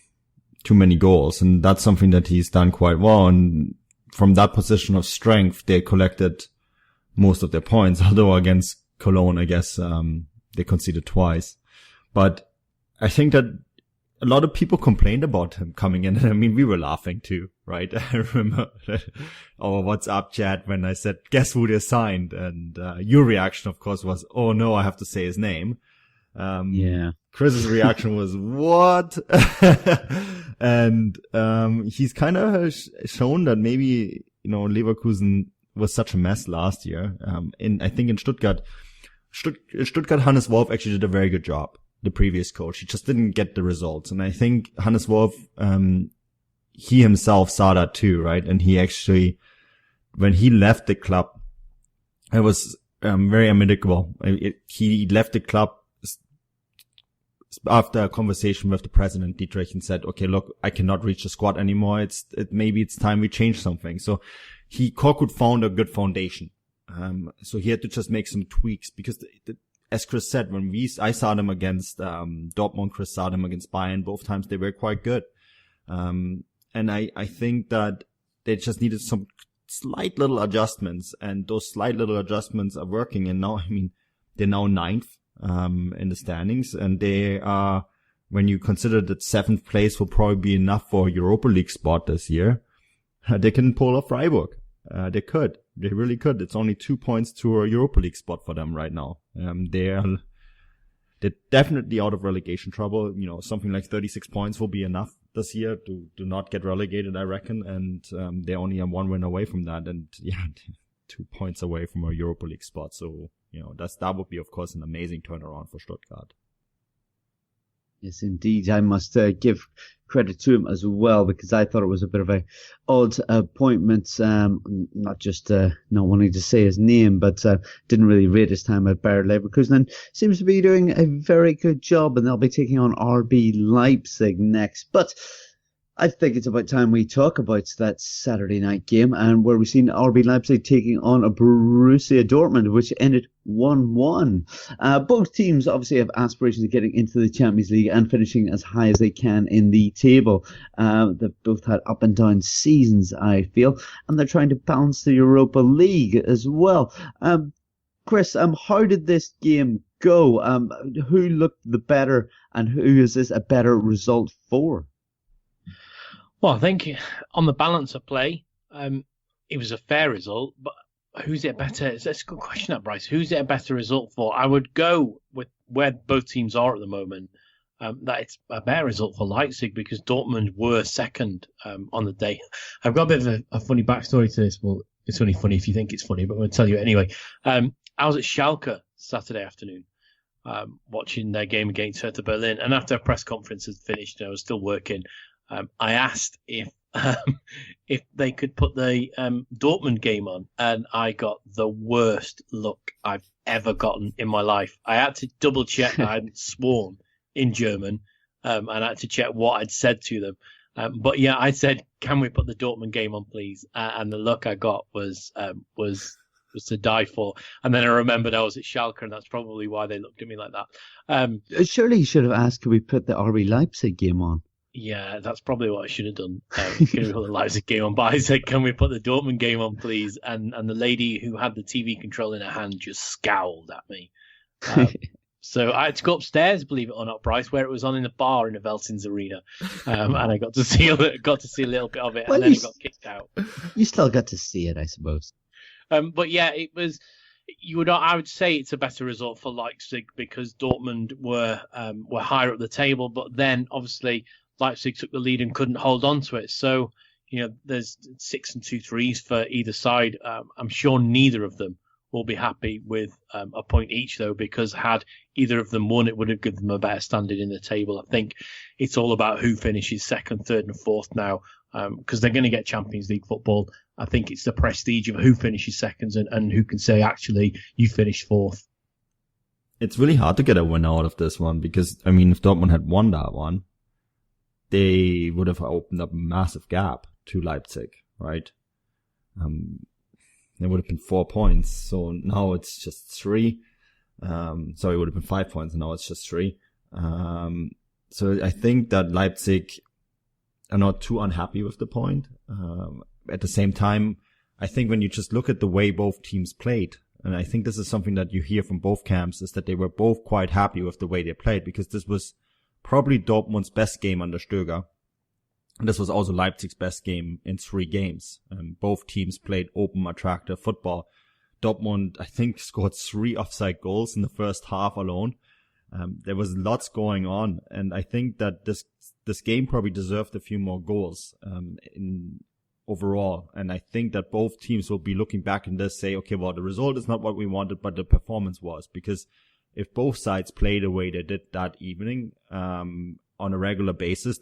too many goals. And that's something that he's done quite well. And from that position of strength, they collected most of their points, although against Cologne, I guess, they conceded twice. But I think that a lot of people complained about him coming in. I mean, we were laughing too, right? I remember our WhatsApp chat when I said, guess who they signed? And your reaction, of course, was, oh no, I have to say his name. Yeah. Chris's reaction was, what? And he's kind of shown that maybe, Leverkusen was such a mess last year. I think in Stuttgart, Hannes Wolf actually did a very good job. The previous coach, he just didn't get the results. And I think Hannes Wolf, he himself saw that too, right? And he actually, when he left the club, it was very amicable. He left the club after a conversation with the president, Dietrich, and said, okay, look, I cannot reach the squad anymore. Maybe it's time we change something. So Korkut found a good foundation. So he had to just make some tweaks because as Chris said, when I saw them against Dortmund, Chris saw them against Bayern, both times they were quite good. And I think that they just needed some slight little adjustments, and those slight little adjustments are working. And now, they're now 9th in the standings, and they are, when you consider that 7th place will probably be enough for a Europa League spot this year, they can pull off Freiburg. They really could. It's only 2 points to a Europa League spot for them right now. They're definitely out of relegation trouble. Something like 36 points will be enough this year to not get relegated, I reckon. And they're only 1 win away from that. And 2 points away from a Europa League spot. So, that would be, of course, an amazing turnaround for Stuttgart. Yes, indeed. I must give credit to him as well, because I thought it was a bit of a odd appointment. Not just not wanting to say his name, but didn't really rate his time at Bayer Leverkusen, and seems to be doing a very good job. And they'll be taking on RB Leipzig next. But I think it's about time we talk about that Saturday night game, and where we've seen RB Leipzig taking on a Borussia Dortmund, which ended 1-1. Both teams obviously have aspirations of getting into the Champions League and finishing as high as they can in the table. They've both had up and down seasons, I feel, and they're trying to balance the Europa League as well. Chris, how did this game go? Who looked the better, and who is this a better result for? Well, I think on the balance of play, it was a fair result, but who's it better? That's a good question, Bryce. Who's it a better result for? I would go with where both teams are at the moment. that it's a better result for Leipzig because Dortmund were second on the day. I've got a bit of a funny backstory to this. Well, it's only funny if you think it's funny, but I'm going to tell you it anyway. I was at Schalke Saturday afternoon watching their game against Hertha Berlin, and after a press conference had finished and I was still working, I asked if they could put the Dortmund game on, and I got the worst look I've ever gotten in my life. I had to double check that I hadn't sworn in German, and I had to check what I'd said to them. But yeah, I said, "Can we put the Dortmund game on, please?" And the look I got was to die for. And then I remembered I was at Schalke, and that's probably why they looked at me like that. Surely you should have asked, "Can we put the RB Leipzig game on?" Yeah, that's probably what I should have done. Can we put the Leipzig game on? But I said, "Can we put the Dortmund game on, please?" And the lady who had the TV control in her hand just scowled at me. So I had to go upstairs, believe it or not, Bryce, where it was on in the bar in the Veltins Arena, and I got to see a little bit of it, and then it got kicked out. You still got to see it, I suppose. But yeah, it was. I would say it's a better result for Leipzig because Dortmund were higher up the table, but then obviously Leipzig took the lead and couldn't hold on to it. So there's 6 and 2 threes for either side. I'm sure neither of them will be happy with a point each, though, because had either of them won, it would have given them a better standing in the table. I think it's all about who finishes second, third, and fourth now, because they're going to get Champions League football. I think it's the prestige of who finishes seconds and who can say, actually, you finished fourth. It's really hard to get a win out of this one because, I mean, if Dortmund had won that one, they would have opened up a massive gap to Leipzig, right? There would have been 4 points. So now it's just 3. Sorry, it would have been 5 points, and now it's just 3. So I think that Leipzig are not too unhappy with the point. At the same time, I think when you just look at the way both teams played, and I think this is something that you hear from both camps, is that they were both quite happy with the way they played, because this was probably Dortmund's best game under Stöger. And this was also Leipzig's best game in 3 games. Both teams played open, attractive football. Dortmund, I think, scored 3 offside goals in the first half alone. There was lots going on, and I think that this game probably deserved a few more goals in overall. And I think that both teams will be looking back and just say, okay, well, the result is not what we wanted, but the performance was. Because if both sides play the way they did that evening, on a regular basis,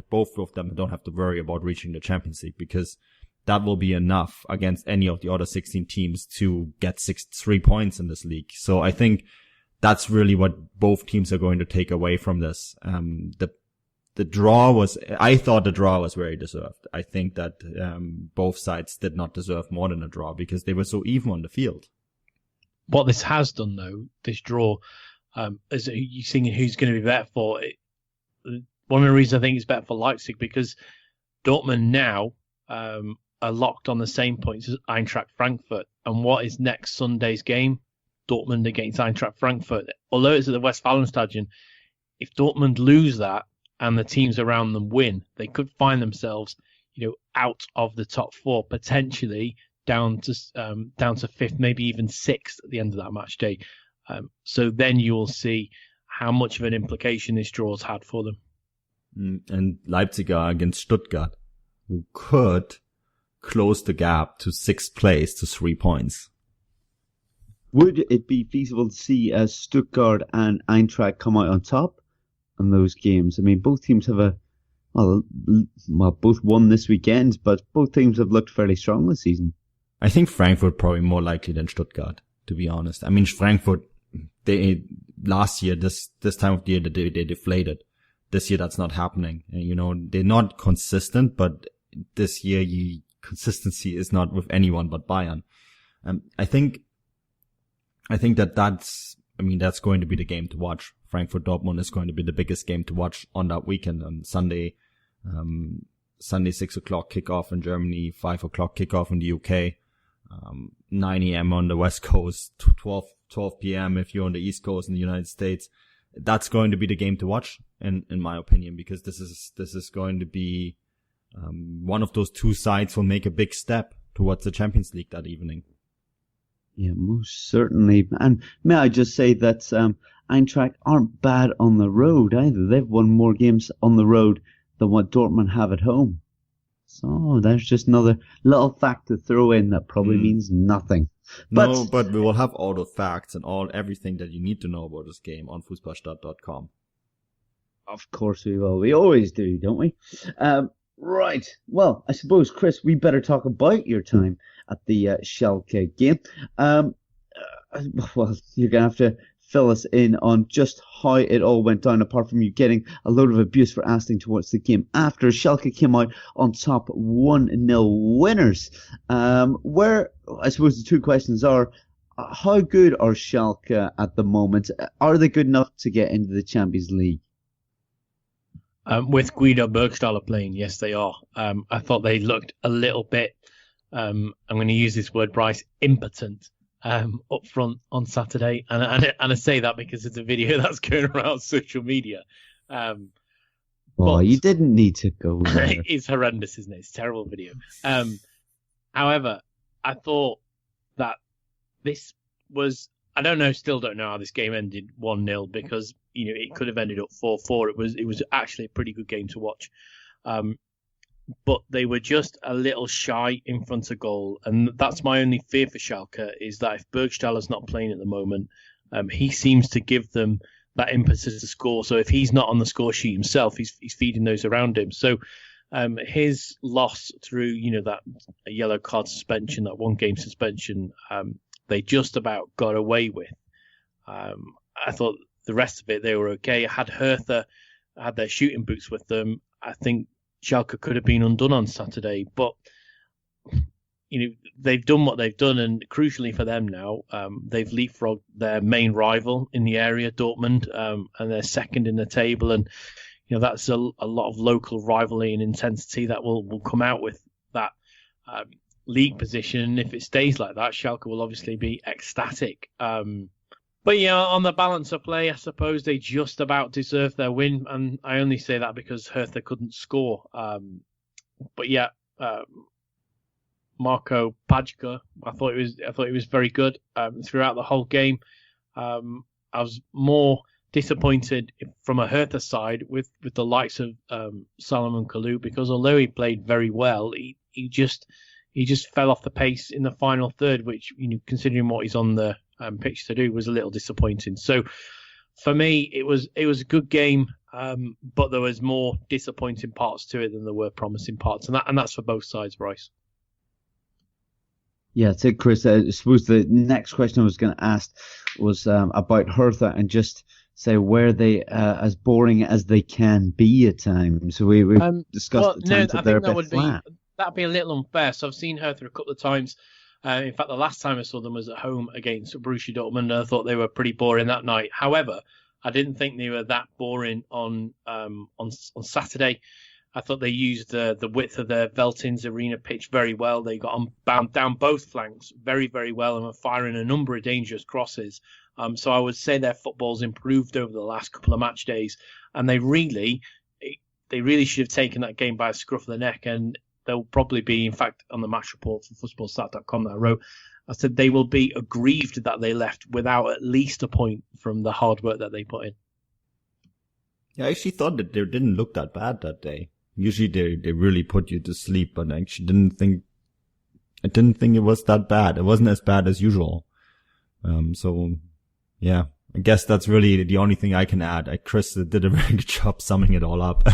both of them don't have to worry about reaching the Champions League, because that will be enough against any of the other 16 teams to get 3 points in this league. So I think that's really what both teams are going to take away from this. I thought the draw was very deserved. I think that both sides did not deserve more than a draw because they were so even on the field. What this has done, though, this draw, is you seeing who's going to be better for it. One of the reasons I think it's better for Leipzig, because Dortmund now are locked on the same points as Eintracht Frankfurt. And what is next Sunday's game? Dortmund against Eintracht Frankfurt. Although it's at the Westfalenstadion, if Dortmund lose that and the teams around them win, they could find themselves, out of the top 4, potentially down to 5th, maybe even 6th at the end of that match day. So then you will see how much of an implication this draw's had for them. And Leipzig are against Stuttgart, who could close the gap to 6th place to 3 points. Would it be feasible to see Stuttgart and Eintracht come out on top in those games? I mean, both teams have both won this weekend, but both teams have looked fairly strong this season. I think Frankfurt probably more likely than Stuttgart, to be honest. I mean, Frankfurt, last year, this time of the year, they deflated. This year, that's not happening. And, they're not consistent, but this year, consistency is not with anyone but Bayern. I think that's going to be the game to watch. Frankfurt-Dortmund is going to be the biggest game to watch on that weekend on Sunday. Sunday 6 o'clock kickoff in Germany, 5 o'clock kickoff in the UK, 9 a.m. on the West Coast, 12 p.m. if you're on the East Coast in the United States. That's going to be the game to watch, in my opinion, because this is going to be one of those two sides will make a big step towards the Champions League that evening. Yeah, most certainly. And may I just say that Eintracht aren't bad on the road either. They've won more games on the road than what Dortmund have at home. So there's just another little fact to throw in that probably means nothing. But we will have all the facts and everything that you need to know about this game on fußballstadt.com. Of course we will. We always do, don't we? Right. Well, I suppose, Chris, we better talk about your time at the Schalke game. Well, you're going to have to fill us in on just how it all went down, apart from you getting a load of abuse for asking to watch the game after. Schalke came out on top 1-0 winners. Where, I suppose the two questions are, how good are Schalke at the moment? Are they good enough to get into the Champions League? With Guido Burgstaller playing, yes, they are. I thought they looked a little bit, I'm going to use this word, Bryce, impotent up front on Saturday. And I say that because it's a video that's going around social media. Well, you didn't need to go there. It's horrendous, isn't it? It's a terrible video. However, I thought that this was, still don't know how this game ended 1-0 because, it could have ended up 4-4. It was actually a pretty good game to watch. But they were just a little shy in front of goal. And that's my only fear for Schalke, is that if Burgstaller's not playing at the moment, he seems to give them that impetus to score. So if he's not on the score sheet himself, he's feeding those around him. So his loss through, that yellow card suspension, that 1-game suspension, they just about got away with. I thought the rest of it, they were okay. Had Hertha had their shooting boots with them, I think Schalke could have been undone on Saturday. But, they've done what they've done. And crucially for them now, they've leapfrogged their main rival in the area, Dortmund, and they're second in the table. And, that's a lot of local rivalry and intensity that will come out with that league position. And if it stays like that, Schalke will obviously be ecstatic. But on the balance of play, I suppose they just about deserved their win, and I only say that because Hertha couldn't score. But Marco Pajka, I thought it was very good throughout the whole game. I was more disappointed from a Hertha side with the likes of Salomon Kalou, because although he played very well, he just fell off the pace in the final third, which, considering what he's on the pitch to do, was a little disappointing. So for me, it was a good game, but there was more disappointing parts to it than there were promising parts, and that's for both sides, Bryce. Yeah, that's it, Chris. I suppose the next question I was going to ask was about Hertha, and just say were they as boring as they can be at times. So we discussed the times that they're a bit flat. That'd be a little unfair. So I've seen Hertha a couple of times. In fact, the last time I saw them was at home against Borussia Dortmund, and I thought they were pretty boring that night. However, I didn't think they were that boring on Saturday. I thought they used the width of their Veltins Arena pitch very well. They got bound down both flanks very, very well and were firing a number of dangerous crosses. So I would say their football's improved over the last couple of match days, and they really should have taken that game by a scruff of the neck. And they'll probably be, in fact, on the match report for footballstat.com that I wrote, I said they will be aggrieved that they left without at least a point from the hard work that they put in. Yeah, I actually thought that they didn't look that bad that day. Usually they really put you to sleep, but I actually didn't think it was that bad. It wasn't as bad as usual. So yeah, I guess that's really the only thing I can add. Chris did a very good job summing it all up.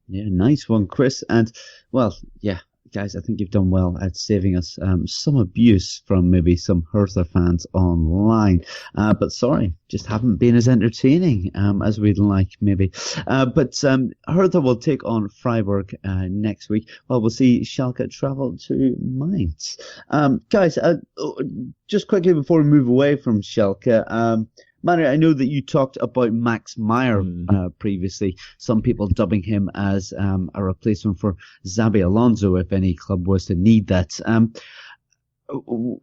Yeah, nice one, Chris. And, well, yeah, guys, I think you've done well at saving us some abuse from maybe some Hertha fans online. But sorry, just haven't been as entertaining as we'd like, maybe. But Hertha will take on Freiburg next week. Well, we'll see Schalke travel to Mainz. Guys, just quickly before we move away from Schalke, Manuel, I know that you talked about Max Meyer previously, some people dubbing him as a replacement for Xabi Alonso if any club was to need that.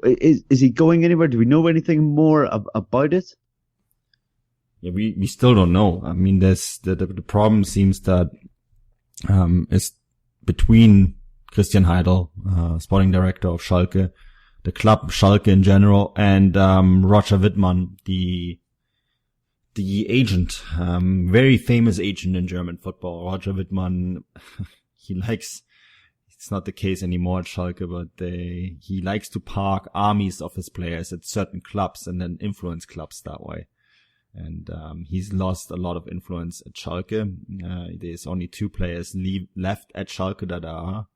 Is he going anywhere? Do we know anything more about it? Yeah, we still don't know. I mean, the problem seems that is between Christian Heidel, sporting director of Schalke, the club, Schalke in general, and Roger Wittmann, the agent, very famous agent in German football. Roger Wittmann, it's not the case anymore at Schalke, but he likes to park armies of his players at certain clubs and then influence clubs that way. And he's lost a lot of influence at Schalke. There's only 2 players left at Schalke that are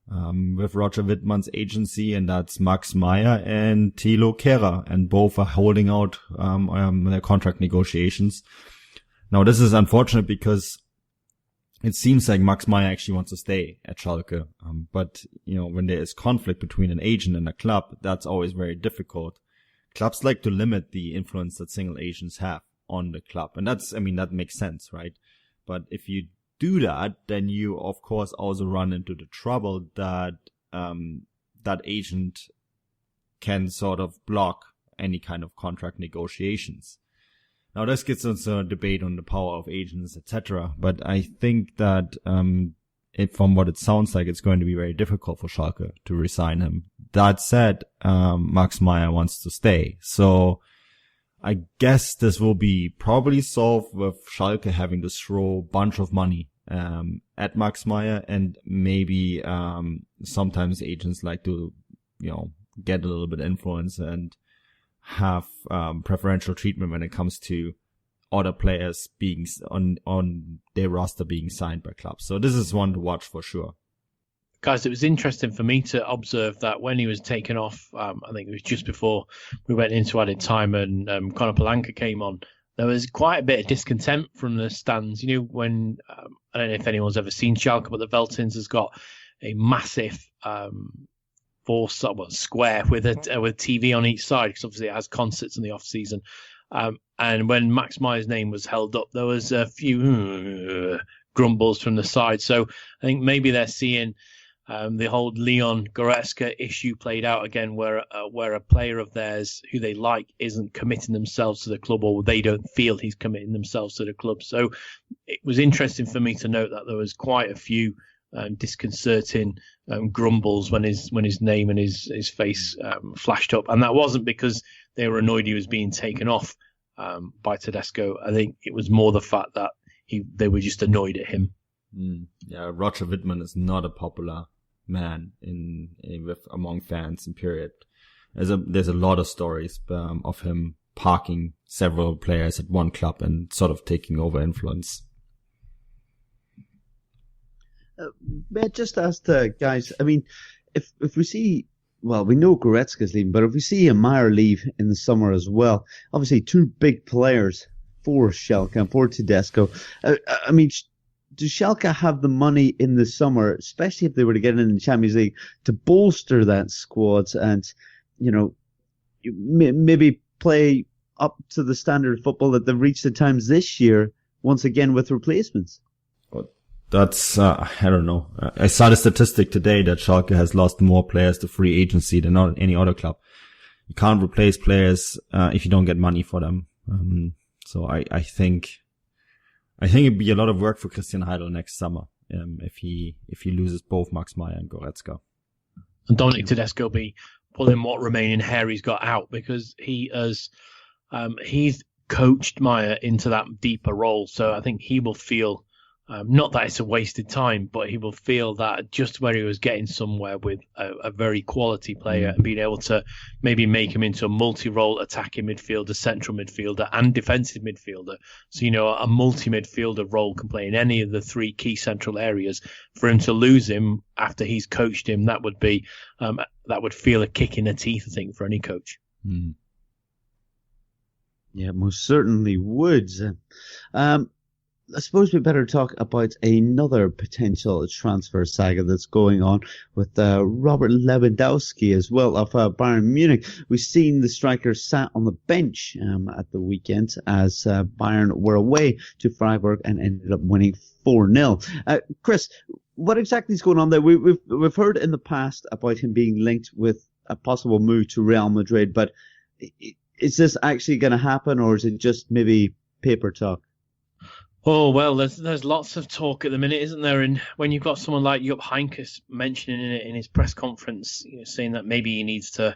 with Roger Wittmann's agency, and that's Max Meyer and Thilo Kehrer, and both are holding out their contract negotiations. Now, this is unfortunate because it seems like Max Meyer actually wants to stay at Schalke, but when there is conflict between an agent and a club, that's always very difficult. Clubs like to limit the influence that single agents have on the club, and that makes sense, right? But if you do that, then you of course also run into the trouble that that agent can sort of block any kind of contract negotiations. Now this gets into a debate on the power of agents, etc. But I think that from what it sounds like, it's going to be very difficult for Schalke to resign him. That said, Max Meyer wants to stay, so I guess this will be probably solved with Schalke having to throw a bunch of money at Max Meyer, and maybe sometimes agents like to get a little bit of influence and have preferential treatment when it comes to other players being on their roster being signed by clubs. So this is one to watch for sure. Guys, it was interesting for me to observe that when he was taken off, I think it was just before we went into added time and Conor Palanca came on, there was quite a bit of discontent from the stands. When, I don't know if anyone's ever seen Schalke, but the Veltins has got a massive square with TV on each side, because obviously it has concerts in the off-season. And when Max Meyer's name was held up, there was a few grumbles from the side. So I think maybe they're seeing the whole Leon Goretzka issue played out again, where a player of theirs who they like isn't committing themselves to the club, or they don't feel he's committing themselves to the club. So it was interesting for me to note that there was quite a few disconcerting grumbles when his name and his face flashed up, and that wasn't because they were annoyed he was being taken off by Tedesco. I think it was more the fact that they were just annoyed at him. Yeah, Roger Wittmann is not a popular man among fans. In period, there's a lot of stories of him parking several players at one club and sort of taking over influence. May I just ask the guys, I mean, if we see, well, we know Goretzka's leaving, but if we see a Meyer leave in the summer as well, obviously 2 big players for Schalke and for Tedesco. I mean, does Schalke have the money in the summer, especially if they were to get in the Champions League, to bolster that squad and, maybe play up to the standard of football that they've reached at times this year, once again with replacements? That's, I don't know. I saw the statistic today that Schalke has lost more players to free agency than any other club. You can't replace players if you don't get money for them. So I think it'd be a lot of work for Christian Heidel next summer if he loses both Max Meyer and Goretzka. And Dominic Tedesco will be pulling what remaining hair he's got out, because he's coached Meyer into that deeper role. So I think he will feel, not that it's a wasted time, but he will feel that just where he was getting somewhere with a very quality player and being able to maybe make him into a multi-role attacking midfielder, central midfielder and defensive midfielder. So, a multi-midfielder role can play in any of the 3 key central areas. For him to lose him after he's coached him, that would be that would feel a kick in the teeth, I think, for any coach. Yeah, most certainly would. I suppose we better talk about another potential transfer saga that's going on with Robert Lewandowski as well of Bayern Munich. We've seen the striker sat on the bench at the weekend as Bayern were away to Freiburg and ended up winning 4-0. Chris, what exactly is going on there? We've heard in the past about him being linked with a possible move to Real Madrid, but is this actually going to happen, or is it just maybe paper talk? Oh, well, there's lots of talk at the minute, isn't there? And when you've got someone like Jupp Heynckes mentioning it in his press conference, saying that maybe he needs to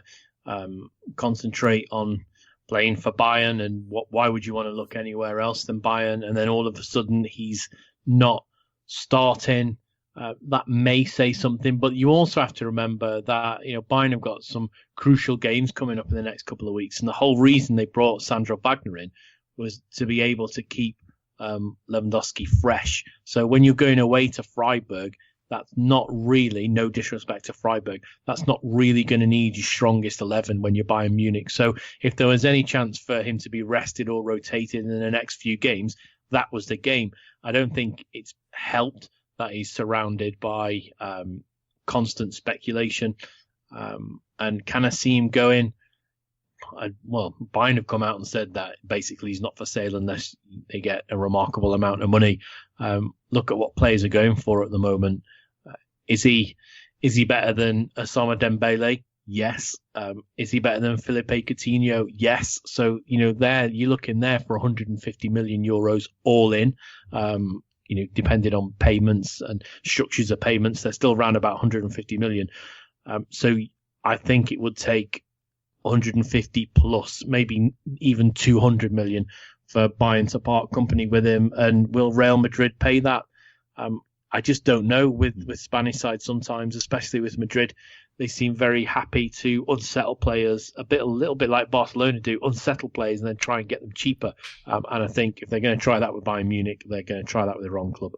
concentrate on playing for Bayern, and why would you want to look anywhere else than Bayern? And then all of a sudden he's not starting. That may say something, but you also have to remember that Bayern have got some crucial games coming up in the next couple of weeks, and the whole reason they brought Sandro Wagner in was to be able to keep Lewandowski fresh. So when you're going away to Freiburg, that's not really, no disrespect to Freiburg, that's not really going to need your strongest 11 when you're Bayern Munich. So if there was any chance for him to be rested or rotated in the next few games, that was the game. I don't think it's helped that he's surrounded by constant speculation. And can I see him going? Well, Bayern have come out and said that basically he's not for sale unless they get a remarkable amount of money. Look at what players are going for at the moment. Is he better than Osama Dembele? Yes. Is he better than Felipe Coutinho? Yes. So, there you're looking there for 150 million euros all in. Depending on payments and structures of payments, they're still around about 150 million. So I think it would take 150 plus, maybe even 200 million for Bayern to part company with him. And will Real Madrid pay that? I just don't know. With Spanish sides sometimes, especially with Madrid, they seem very happy to unsettle players, a little bit like Barcelona do, unsettle players and then try and get them cheaper. And I think if they're going to try that with Bayern Munich, they're going to try that with the wrong club.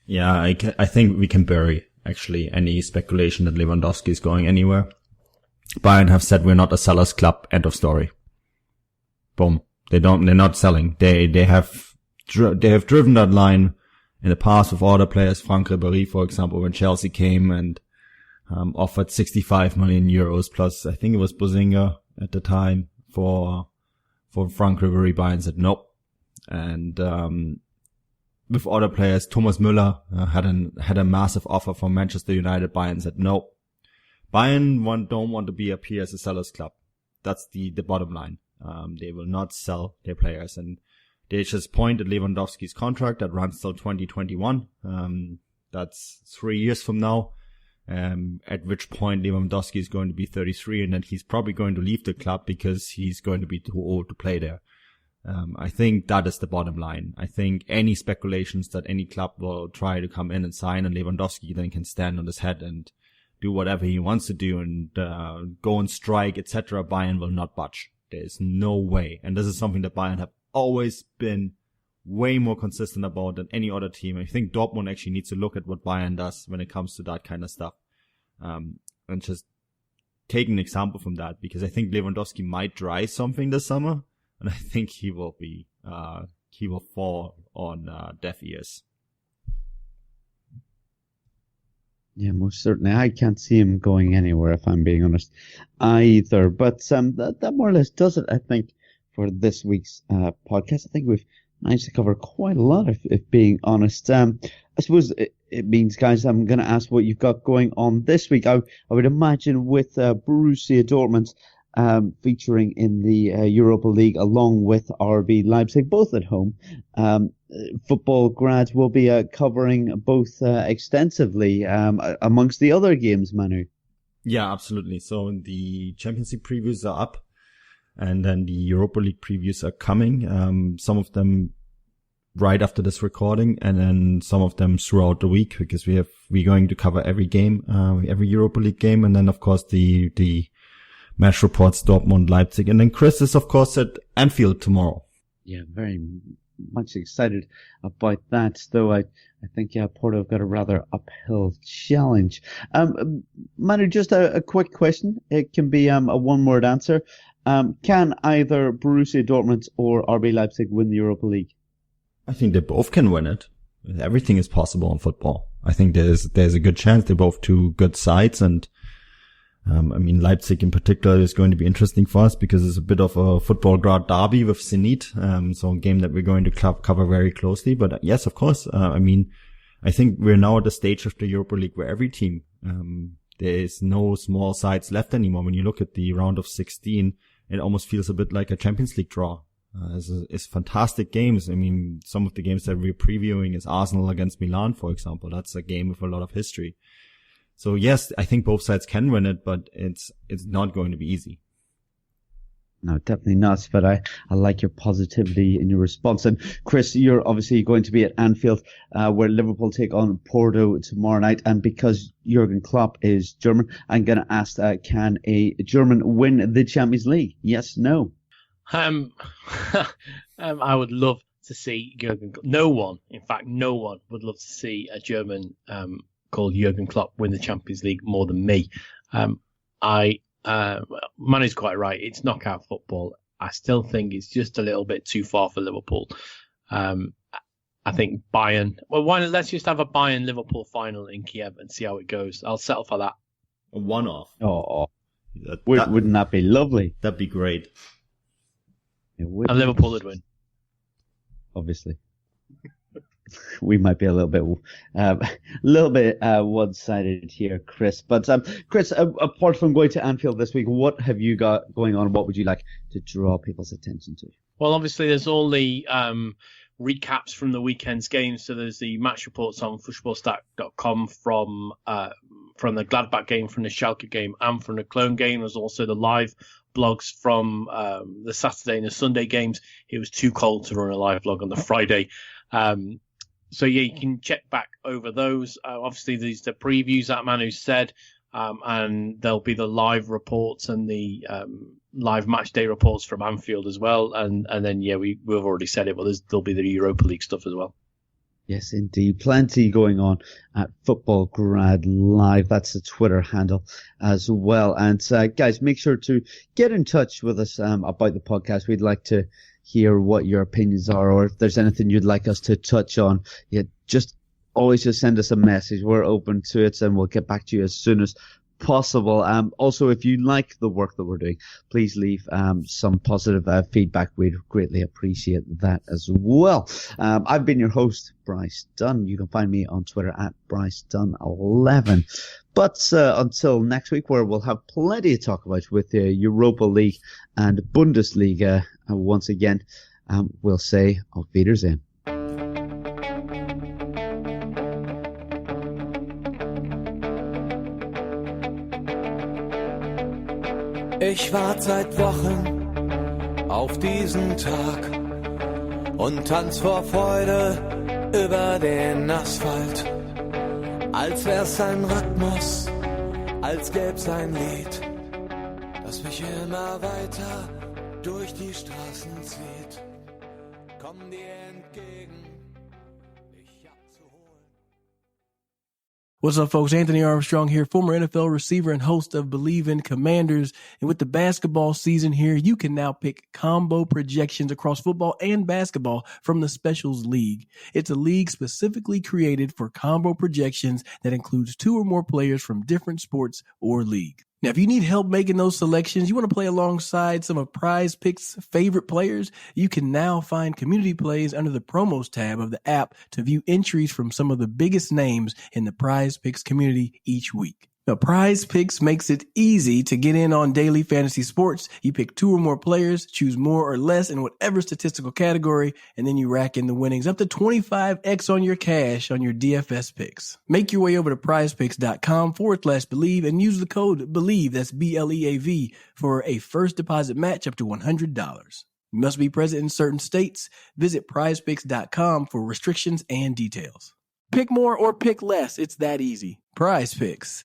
Yeah, I think we can bury actually any speculation that Lewandowski is going anywhere. Bayern have said we're not a seller's club. End of story. Boom. They're not selling. They have driven that line in the past with other players. Frank Ribéry, for example, when Chelsea came and offered 65 million euros plus, I think it was Bozinga at the time for Frank Ribéry. Bayern said nope. And with other players, Thomas Müller had a massive offer from Manchester United. Bayern said nope. Bayern don't want to be up here as a seller's club. That's the bottom line. They will not sell their players, and they just point at Lewandowski's contract that runs till 2021. That's 3 years from now. At which point Lewandowski is going to be 33, and then he's probably going to leave the club because he's going to be too old to play there. I think that is the bottom line. I think any speculations that any club will try to come in and sign, and Lewandowski then can stand on his head and do whatever he wants to do and go on strike, etc., Bayern will not budge. There's no way. And this is something that Bayern have always been way more consistent about than any other team. I think Dortmund actually needs to look at what Bayern does when it comes to that kind of stuff. And just take an example from that, because I think Lewandowski might try something this summer, and I think he will fall on deaf ears. Yeah, most certainly. I can't see him going anywhere, if I'm being honest, either. But that more or less does it, I think, for this week's podcast. I think we've managed to cover quite a lot, if being honest. I suppose it means, guys, I'm going to ask what you've got going on this week. I would imagine with Borussia Dortmund featuring in the Europa League along with RB Leipzig, both at home. Football grads will be covering both extensively amongst the other games, Manu. Yeah, absolutely. So the Champions League previews are up, and then the Europa League previews are coming. Some of them right after this recording, and then some of them throughout the week, because we're going to cover every game, every Europa League game, and then of course the match reports Dortmund, Leipzig, and then Chris is of course at Anfield tomorrow. Yeah, very much excited about that, though I think Porto have got a rather uphill challenge. Manu, just a quick question. It can be a one-word answer. Can either Borussia Dortmund or RB Leipzig win the Europa League? I think they both can win it. Everything is possible in football. I think there's a good chance. They're both two good sides, and Leipzig in particular is going to be interesting for us because it's a bit of a football grad derby with Zenit. So a game that we're going to cover very closely. But yes, of course. I think we're now at the stage of the Europa League where every team, there is no small sides left anymore. When you look at the round of 16, it almost feels a bit like a Champions League draw. It's fantastic games. I mean, some of the games that we're previewing is Arsenal against Milan, for example. That's a game with a lot of history. So yes, I think both sides can win it, but it's not going to be easy. No, definitely not. But I like your positivity in your response. And Chris, you're obviously going to be at Anfield, where Liverpool take on Porto tomorrow night. And because Jurgen Klopp is German, I'm going to ask, can a German win the Champions League? Yes, no? I would love to see Jurgen. No one would love to see a German called Jurgen Klopp win the Champions League more than me. Manu's quite right. It's knockout football. I still think it's just a little bit too far for Liverpool. I think Bayern. Well, let's just have a Bayern-Liverpool final in Kiev and see how it goes. I'll settle for that. A one-off. Oh, wouldn't that be lovely? That'd be great. And Liverpool would win. Obviously. We might be a little bit one-sided here, Chris. But Chris, apart from going to Anfield this week, what have you got going on? What would you like to draw people's attention to? Well, obviously, there's all the recaps from the weekend's games. So there's the match reports on fußballstat.com from the Gladbach game, from the Schalke game, and from the Köln game. There's also the live blogs from the Saturday and the Sunday games. It was too cold to run a live blog on the Friday. So yeah, you can check back over those. Obviously, there's the previews that Manu said, and there'll be the live reports and the live match day reports from Anfield as well. And then yeah, we've already said it, but there'll be the Europa League stuff as well. Yes, indeed. Plenty going on at Football Grad Live. That's the Twitter handle as well. And guys, make sure to get in touch with us about the podcast. We'd like to hear what your opinions are, or if there's anything you'd like us to touch on. Yeah, always send us a message. We're open to it, and we'll get back to you as soon as possible. Also, if you like the work that we're doing, please leave some positive feedback. We'd greatly appreciate that as well. I've been your host, Bryce Dunn. You can find me on Twitter at BryceDunn11. But until next week, where we'll have plenty to talk about with the Europa League and Bundesliga, once again, we'll say auf Wiedersehen. Ich warte seit Wochen auf diesen Tag und tanz vor Freude über den Asphalt. Als wär's ein Rhythmus, als gäb's ein Lied, das mich immer weiter durch die Straßen zieht. Komm dir entgegen, dich abzuholen. What's up, folks? Anthony Armstrong here, former NFL receiver and host of Believe in Commanders. And with the basketball season here, you can now pick combo projections across football and basketball from the Specials League. It's a league specifically created for combo projections that includes 2 or more players from different sports or league. Now, if you need help making those selections, you want to play alongside some of Prize Picks' favorite players, you can now find community plays under the promos tab of the app to view entries from some of the biggest names in the Prize Picks community each week. Now, Prize Picks makes it easy to get in on daily fantasy sports. You pick 2 or more players, choose more or less in whatever statistical category, and then you rack in the winnings up to 25x on your cash on your DFS picks. Make your way over to prizepicks.com/believe and use the code BELIEVE, that's BLEAV, for a first deposit match up to $100. You must be present in certain states. Visit prizepicks.com for restrictions and details. Pick more or pick less. It's that easy. Prize Picks.